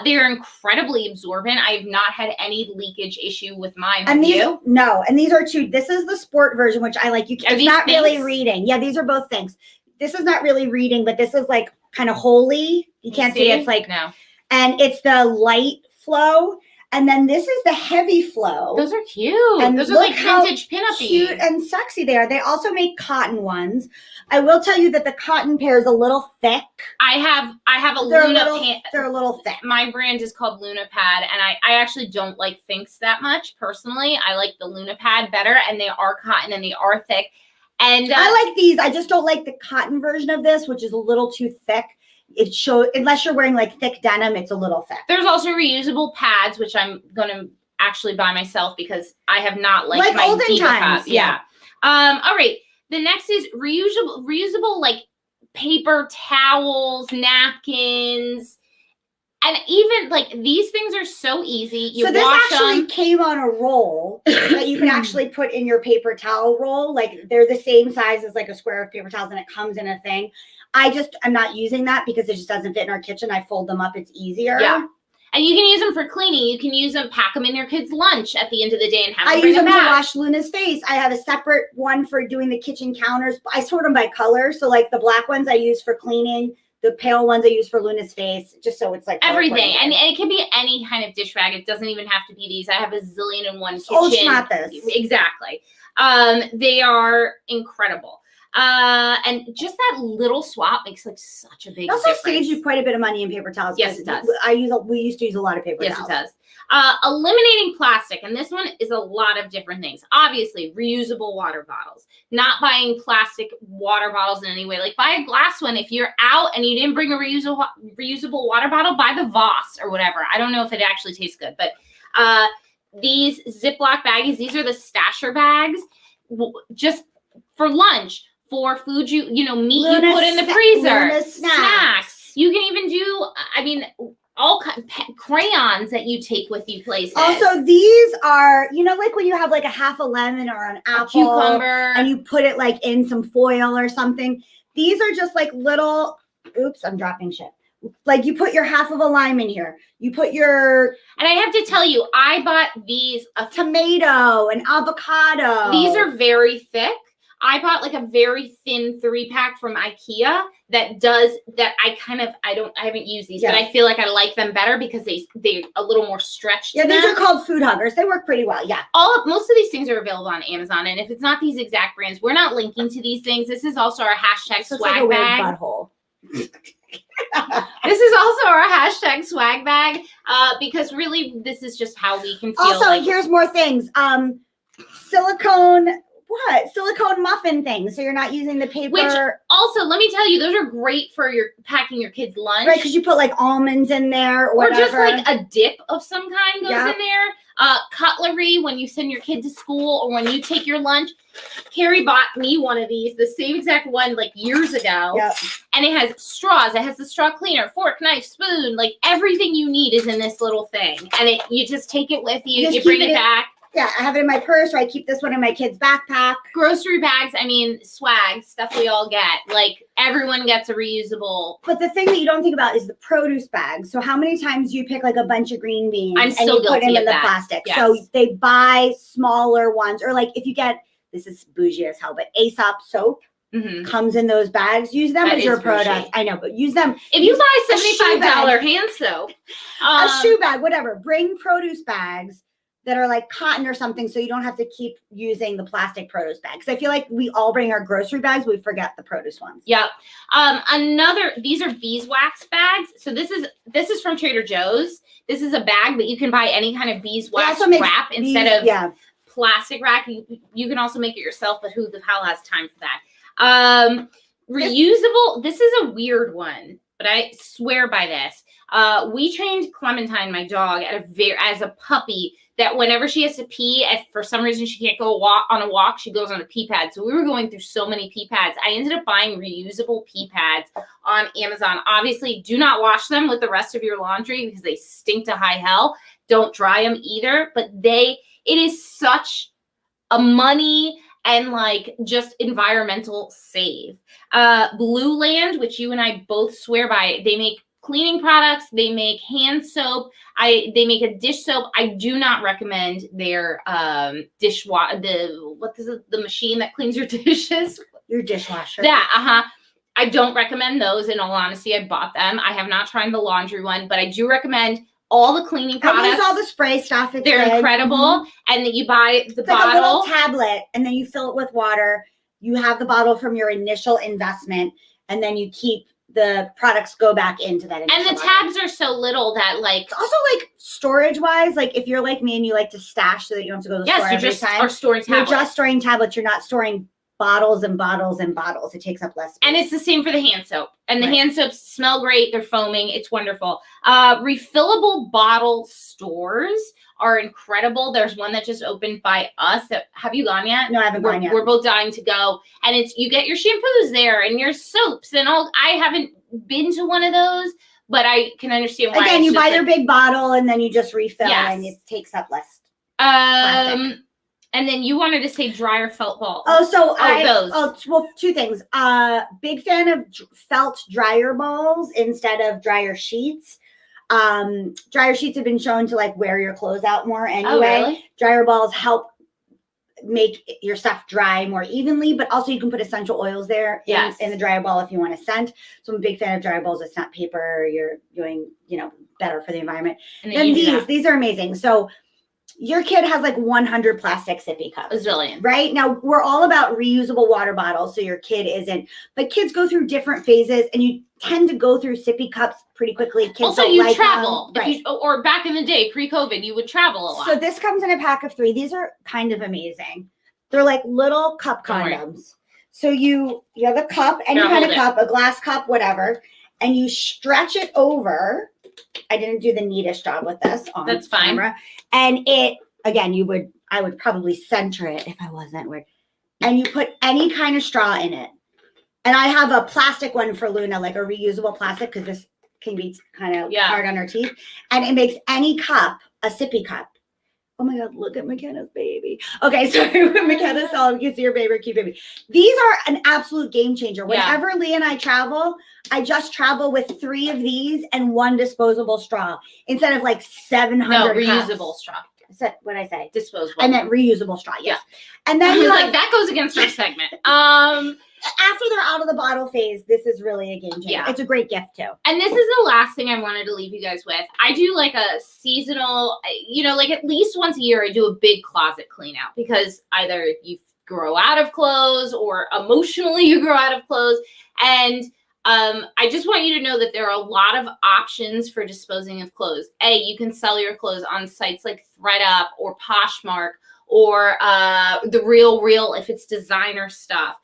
[SPEAKER 1] They're incredibly absorbent. I have not had any leakage issue with mine.
[SPEAKER 2] And these are two. This is the sport version, which I like. It's not really reading. Yeah, these are both things. This is not really reading, but this is like kind of holy. You can't see it. It's like
[SPEAKER 1] no.
[SPEAKER 2] And it's the light flow. And then this is the heavy flow.
[SPEAKER 1] Those are cute. And those are like vintage pinup-y.
[SPEAKER 2] Cute and sexy they are. They also make cotton ones. I will tell you that the cotton pair is a little thick.
[SPEAKER 1] I have a Luna pad.
[SPEAKER 2] They're a little thick.
[SPEAKER 1] My brand is called Luna Pad, and I actually don't like Thinx that much personally. I like the Luna Pad better, and they are cotton and they are thick. And
[SPEAKER 2] I like these. I just don't like the cotton version of this, which is a little too thick. It shows, unless you're wearing like thick denim, it's a little thick.
[SPEAKER 1] There's also reusable pads, which I'm gonna actually buy myself because I have not liked my
[SPEAKER 2] olden
[SPEAKER 1] Diva
[SPEAKER 2] times.
[SPEAKER 1] cup. Yeah. All right. The next is reusable like paper towels, napkins, and even like these things are so easy. You
[SPEAKER 2] so this
[SPEAKER 1] wash
[SPEAKER 2] actually
[SPEAKER 1] them.
[SPEAKER 2] Came on a roll that you can actually put in your paper towel roll. Like they're the same size as like a square of paper towels, and it comes in a thing. I'm not using that because it just doesn't fit in our kitchen. I fold them up. It's easier.
[SPEAKER 1] Yeah. And you can use them for cleaning. You can use them, pack them in your kids' lunch at the end of the day and have them
[SPEAKER 2] I use them
[SPEAKER 1] back.
[SPEAKER 2] to wash Luna's face. I have a separate one for doing the kitchen counters. I sort them by color. So like the black ones I use for cleaning, the pale ones I use for Luna's face, just so it's like
[SPEAKER 1] everything. And it can be any kind of dish rag. It doesn't even have to be these. I have a zillion and one kitchen.
[SPEAKER 2] Oh, it's not this.
[SPEAKER 1] Exactly. They are incredible. And just that little swap makes like such a big difference.
[SPEAKER 2] It also saves you quite a bit of money in paper towels.
[SPEAKER 1] Yes, it does.
[SPEAKER 2] We used to use a lot of paper towels.
[SPEAKER 1] Yes, it does. Eliminating plastic. And this one is a lot of different things. Obviously, reusable water bottles. Not buying plastic water bottles in any way. Like buy a glass one. If you're out and you didn't bring a reusable water bottle, buy the Voss or whatever. I don't know if it actually tastes good. But these Ziploc baggies, these are the stasher bags. Just for lunch. For food, meat you put in the freezer, snacks. You can even do, all crayons that you take with you places.
[SPEAKER 2] Also, these are, like when you have like a half a lemon or an apple,
[SPEAKER 1] cucumber,
[SPEAKER 2] and you put it like in some foil or something. These are just like little. Oops, I'm dropping shit. Like you put your half of a lime in here. You put your.
[SPEAKER 1] And I have to tell you, I bought these
[SPEAKER 2] tomato and avocado.
[SPEAKER 1] These are very thick. I bought like a very thin 3-pack from IKEA that I haven't used these, but I feel like I like them better because they're a little more stretched.
[SPEAKER 2] Yeah, these are called food huggers. They work pretty well. Yeah.
[SPEAKER 1] Most of these things are available on Amazon, and if it's not these exact brands, we're not linking to these things. This is also our hashtag swag
[SPEAKER 2] like a
[SPEAKER 1] bag.
[SPEAKER 2] weird butthole.
[SPEAKER 1] This is also our hashtag swag bag, because really this is just how we can feel.
[SPEAKER 2] Also, here's more things. Silicone muffin things, so you're not using the paper.
[SPEAKER 1] Which also, let me tell you, those are great for packing your kids' lunch.
[SPEAKER 2] Right, because you put like almonds in there or whatever.
[SPEAKER 1] Just like a dip of some kind goes in there. Cutlery when you send your kid to school or when you take your lunch. Keri bought me one of these, the same exact one like years ago.
[SPEAKER 2] Yep.
[SPEAKER 1] And it has straws. It has the straw cleaner, fork, knife, spoon. Like everything you need is in this little thing. And you just take it with you. You bring it back.
[SPEAKER 2] Yeah, I have it in my purse, or I keep this one in my kid's backpack.
[SPEAKER 1] Grocery bags, I mean, swag, stuff we all get. Like, everyone gets a reusable.
[SPEAKER 2] But the thing that you don't think about is the produce bag. So how many times do you pick like a bunch of green beans
[SPEAKER 1] and you
[SPEAKER 2] put them in the plastic?
[SPEAKER 1] Yes.
[SPEAKER 2] So they buy smaller ones. Or like if you get, this is bougie as hell, but Aesop soap comes in those bags. Use them as your product. I know, but use them.
[SPEAKER 1] If you buy $75 hand soap.
[SPEAKER 2] A shoe bag, whatever. Bring produce bags that are like cotton or something, so you don't have to keep using the plastic produce bags. I feel like we all bring our grocery bags, we forget the produce ones.
[SPEAKER 1] Yep. These are beeswax bags. So this is from Trader Joe's. This is a bag, but you can buy any kind of beeswax wrap instead of plastic wrap. You can also make it yourself, but who the hell has time for that? Reusable. This is a weird one, but I swear by this. We trained Clementine, my dog, as a puppy, that whenever she has to pee, if for some reason she can't go on a walk, she goes on a pee pad. So we were going through so many pee pads. I ended up buying reusable pee pads on Amazon. Obviously, do not wash them with the rest of your laundry because they stink to high hell. Don't dry them either. But it is such a money and like just environmental save. Blue Land, which you and I both swear by, they make cleaning products, they make hand soap, they make a dish soap. I do not recommend their dishwasher, the machine that cleans your dishes.
[SPEAKER 2] Your dishwasher.
[SPEAKER 1] I don't recommend those, in all honesty. I bought them. I have not tried the laundry one, but I do recommend all the cleaning products.
[SPEAKER 2] I use all the spray stuff.
[SPEAKER 1] They're incredible. And then you buy the bottle.
[SPEAKER 2] Like a little tablet, and then you fill it with water. You have the bottle from your initial investment, and then you keep the products go back into that.
[SPEAKER 1] And the tabs are so little that like.
[SPEAKER 2] It's also like storage wise, like if you're like me and you like to stash so that you don't have to go to the store every time.
[SPEAKER 1] Are storing tablets.
[SPEAKER 2] You're just storing tablets. You're not storing bottles and bottles and bottles. It takes up less space.
[SPEAKER 1] And it's the same for the hand soap. And the hand soaps smell great. They're foaming. It's wonderful. Refillable bottle stores are incredible. There's one that just opened by us. Have you gone yet?
[SPEAKER 2] No, I haven't gone yet.
[SPEAKER 1] We're both dying to go. And you get your shampoos there and your soaps and all. I haven't been to one of those, but I can understand why.
[SPEAKER 2] Again, you buy your big bottle and then you just refill and it takes up less plastic.
[SPEAKER 1] And then you wanted to say dryer felt balls.
[SPEAKER 2] Well, two things. Big fan of felt dryer balls instead of dryer sheets. Dryer sheets have been shown to like wear your clothes out more anyway.
[SPEAKER 1] Oh, really?
[SPEAKER 2] Dryer balls help make your stuff dry more evenly, but also you can put essential oils there in the dryer ball if you want to scent. So I'm a big fan of dryer balls. It's not paper. You're doing, better for the environment. And then these are amazing. So your kid has like 100 plastic sippy cups.
[SPEAKER 1] A zillion.
[SPEAKER 2] Right? Now, we're all about reusable water bottles, so your kid isn't. But kids go through different phases, and you tend to go through sippy cups pretty quickly. Kids
[SPEAKER 1] also, you travel. Or back in the day, pre-COVID, you would travel a lot.
[SPEAKER 2] So this comes in a pack of 3. These are kind of amazing. They're like little cup condoms. So you have a cup, any kind of cup, a glass cup, whatever, and you stretch it over. I didn't do the neatest job with this on camera. And I would probably center it if I wasn't weird. And you put any kind of straw in it. And I have a plastic one for Luna, like a reusable plastic, because this can be kind of hard on her teeth. And it makes any cup a sippy cup. Oh my God, look at Makenna's baby. Okay, sorry, Makenna's all you can see her baby, cute baby. These are an absolute game changer. Whenever Lee and I travel, I just travel with 3 of these and 1 disposable straw instead of like 700
[SPEAKER 1] reusable straw.
[SPEAKER 2] What did I say?
[SPEAKER 1] Disposable.
[SPEAKER 2] I meant reusable straw, yes. And
[SPEAKER 1] I
[SPEAKER 2] then
[SPEAKER 1] was
[SPEAKER 2] you
[SPEAKER 1] like, that goes against our segment.
[SPEAKER 2] after they're out of the bottle phase, this is really a game changer.
[SPEAKER 1] Yeah.
[SPEAKER 2] It's a great gift too.
[SPEAKER 1] And this is the last thing I wanted to leave you guys with. I do like a seasonal, like at least once a year, I do a big closet clean out because either you grow out of clothes or emotionally you grow out of clothes. And I just want you to know that there are a lot of options for disposing of clothes. You can sell your clothes on sites like ThredUp or Poshmark or The Real if it's designer stuff.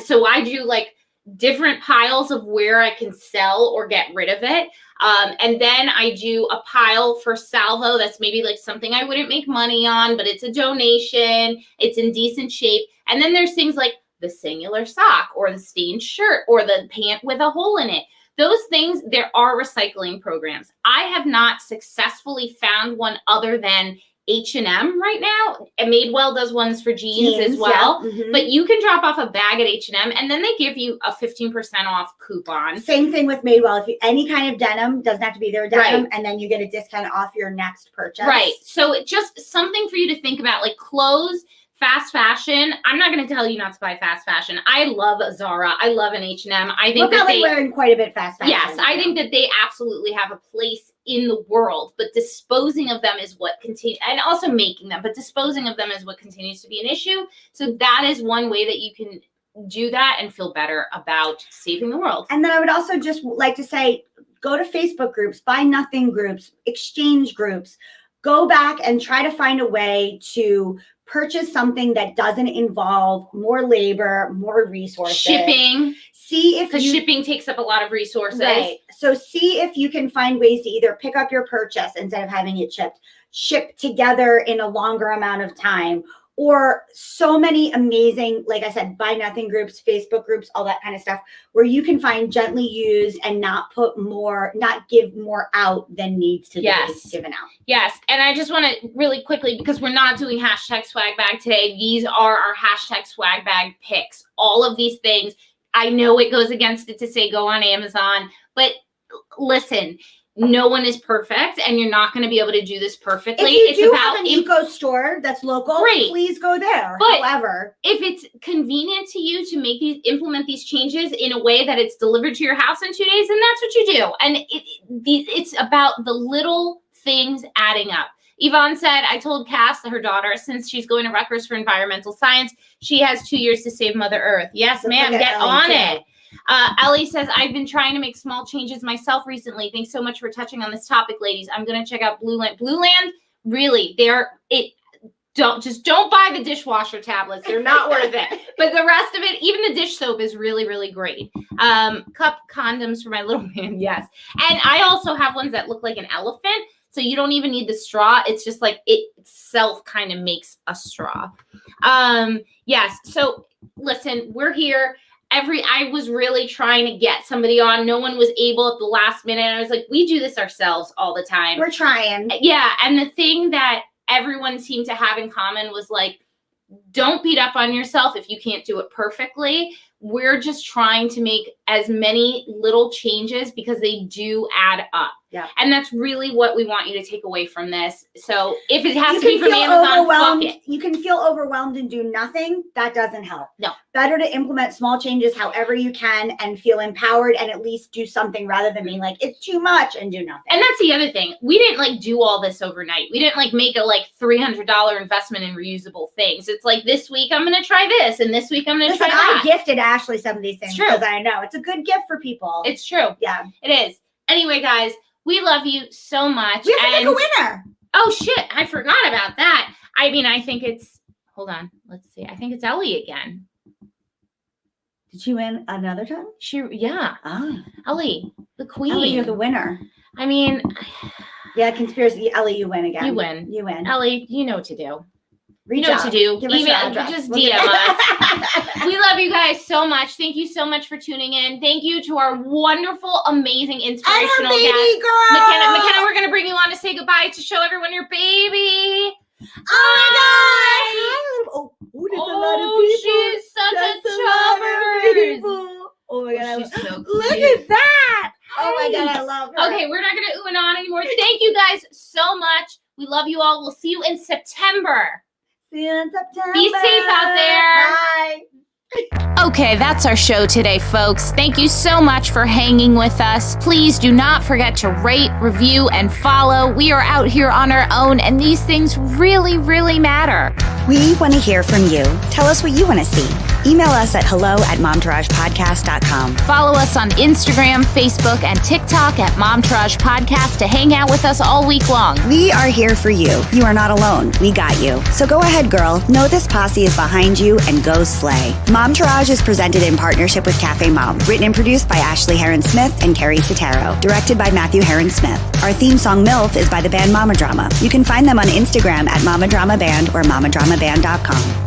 [SPEAKER 1] So I do like different piles of where I can sell or get rid of it. And then I do a pile for salvo that's maybe like something I wouldn't make money on, but it's a donation. It's in decent shape. And then there's things like the singular sock or the stained shirt or the pant with a hole in it. Those things, there are recycling programs. I have not successfully found one other than H&M right now. And Madewell does ones for jeans as well.
[SPEAKER 2] Yeah. Mm-hmm.
[SPEAKER 1] But you can drop off a bag at H&M and then they give you a 15% off coupon.
[SPEAKER 2] Same thing with Madewell. If you, any kind of denim, doesn't have to be their denim,
[SPEAKER 1] Right.
[SPEAKER 2] and then you get a discount off your next purchase.
[SPEAKER 1] Right. So it just something for you to think about, like clothes, fast fashion. I'm not going to tell you not to buy fast fashion. I love Zara. I love an H&M. I think
[SPEAKER 2] We're
[SPEAKER 1] that
[SPEAKER 2] probably wearing quite a bit fast fashion.
[SPEAKER 1] Yes, I think that they absolutely have a place in the world, but disposing of them is what continues, and also making them, but disposing of them is what continues to be an issue. So that is one way that you can do that and feel better about saving the world.
[SPEAKER 2] And then I would also just like to say, go to Facebook groups, buy nothing groups, exchange groups, go back and try to find a way to purchase something that doesn't involve more labor, more resources.
[SPEAKER 1] Shipping.
[SPEAKER 2] See if
[SPEAKER 1] Because shipping takes up a lot of resources.
[SPEAKER 2] Right. So see if you can find ways to either pick up your purchase instead of having it shipped together in a longer amount of time, or so many amazing, like I said, buy nothing groups, Facebook groups, all that kind of stuff, where you can find gently used and not give more out than needs to be given out.
[SPEAKER 1] Yes. And I just want to really quickly, because we're not doing hashtag swag bag today, these are our hashtag swag bag picks. All of these things. I know it goes against it to say go on Amazon, but listen, no one is perfect and you're not going to be able to do this perfectly.
[SPEAKER 2] If you have an eco store that's local,
[SPEAKER 1] great.
[SPEAKER 2] Please go there.
[SPEAKER 1] But
[SPEAKER 2] however,
[SPEAKER 1] if it's convenient to you to implement these changes in a way that it's delivered to your house in 2 days, then that's what you do. And it's about the little things adding up. Yvonne said, I told Cass, her daughter, since she's going to Rutgers for environmental science, she has 2 years to save Mother Earth. Yes, ma'am, get on it. Ellie says, I've been trying to make small changes myself recently. Thanks so much for touching on this topic, ladies. I'm going to check out Blue Land. Blue Land, really, don't buy the dishwasher tablets. They're not worth it. But the rest of it, even the dish soap is really, really great. Cup condoms for my little man, yes. And I also have ones that look like an elephant. So you don't even need the straw. It's just like it itself kind of makes a straw. Yes. So listen, we're here. I was really trying to get somebody on. No one was able at the last minute. I was like, we do this ourselves all the time.
[SPEAKER 2] We're trying.
[SPEAKER 1] Yeah. And the thing that everyone seemed to have in common was like, don't beat up on yourself if you can't do it perfectly. We're just trying to make as many little changes because they do add up. Yeah. And that's really what we want you to take away from this. So if it has to be from Amazon, fuck it.
[SPEAKER 2] You can feel overwhelmed and do nothing. That doesn't help.
[SPEAKER 1] No.
[SPEAKER 2] Better to implement small changes however you can and feel empowered and at least do something rather than being like, it's too much and do nothing.
[SPEAKER 1] And that's the other thing. We didn't like do all this overnight. We didn't like make a like $300 investment in reusable things. It's like this week I'm going to try this and this week I'm going to try that.
[SPEAKER 2] I gifted Ashley some of these things because I know it's a good gift for people.
[SPEAKER 1] It's true.
[SPEAKER 2] Yeah.
[SPEAKER 1] It is. Anyway, guys, we love you so much.
[SPEAKER 2] We have to pick a winner.
[SPEAKER 1] Oh, shit. I forgot about that. I mean, I think it's, hold on. Let's see. I think it's Ellie again.
[SPEAKER 2] Did she win another time?
[SPEAKER 1] Yeah.
[SPEAKER 2] Oh.
[SPEAKER 1] Ellie, the queen.
[SPEAKER 2] Ellie, you're the winner.
[SPEAKER 1] I mean.
[SPEAKER 2] Yeah, conspiracy. Ellie, you win again.
[SPEAKER 1] You win.
[SPEAKER 2] You win.
[SPEAKER 1] Ellie, you know what to do.
[SPEAKER 2] Reach
[SPEAKER 1] you know
[SPEAKER 2] out.
[SPEAKER 1] what to do.
[SPEAKER 2] Email,
[SPEAKER 1] just DM us. We love you guys so much. Thank you so much for tuning in. Thank you to our wonderful, amazing, inspirational
[SPEAKER 2] baby
[SPEAKER 1] guest,
[SPEAKER 2] girl.
[SPEAKER 1] Makenna, we're going to bring you on to say goodbye to show everyone your baby.
[SPEAKER 2] Oh my God. There's a lot of people.
[SPEAKER 1] She's such
[SPEAKER 2] That's
[SPEAKER 1] a chopper.
[SPEAKER 2] Oh my God.
[SPEAKER 1] She's so cute.
[SPEAKER 2] Look at that. Oh my God, I love her.
[SPEAKER 1] Okay, we're not going to ooh and on anymore. Thank you guys so much. We love you all. We'll see you in September.
[SPEAKER 2] See you in September.
[SPEAKER 1] Be safe out there.
[SPEAKER 2] Bye.
[SPEAKER 1] Okay, that's our show today, folks. Thank you so much for hanging with us. Please do not forget to rate, review, and follow. We are out here on our own, and these things really, really matter.
[SPEAKER 2] We want to hear from you. Tell us what you want to see. Email us at hello@momtouragepodcast.com.
[SPEAKER 1] Follow us on Instagram, Facebook, and TikTok at Momtourage Podcast to hang out with us all week long.
[SPEAKER 2] We are here for you. You are not alone. We got you. So go ahead, girl. Know this posse is behind you and go slay. Momtourage is presented in partnership with Cafe Mom. Written and produced by Ashley Heron-Smith and Keri Sotero. Directed by Matthew Heron-Smith. Our theme song, MILF, is by the band Mama Drama. You can find them on Instagram at Mama Drama Band or mamadramaband.com.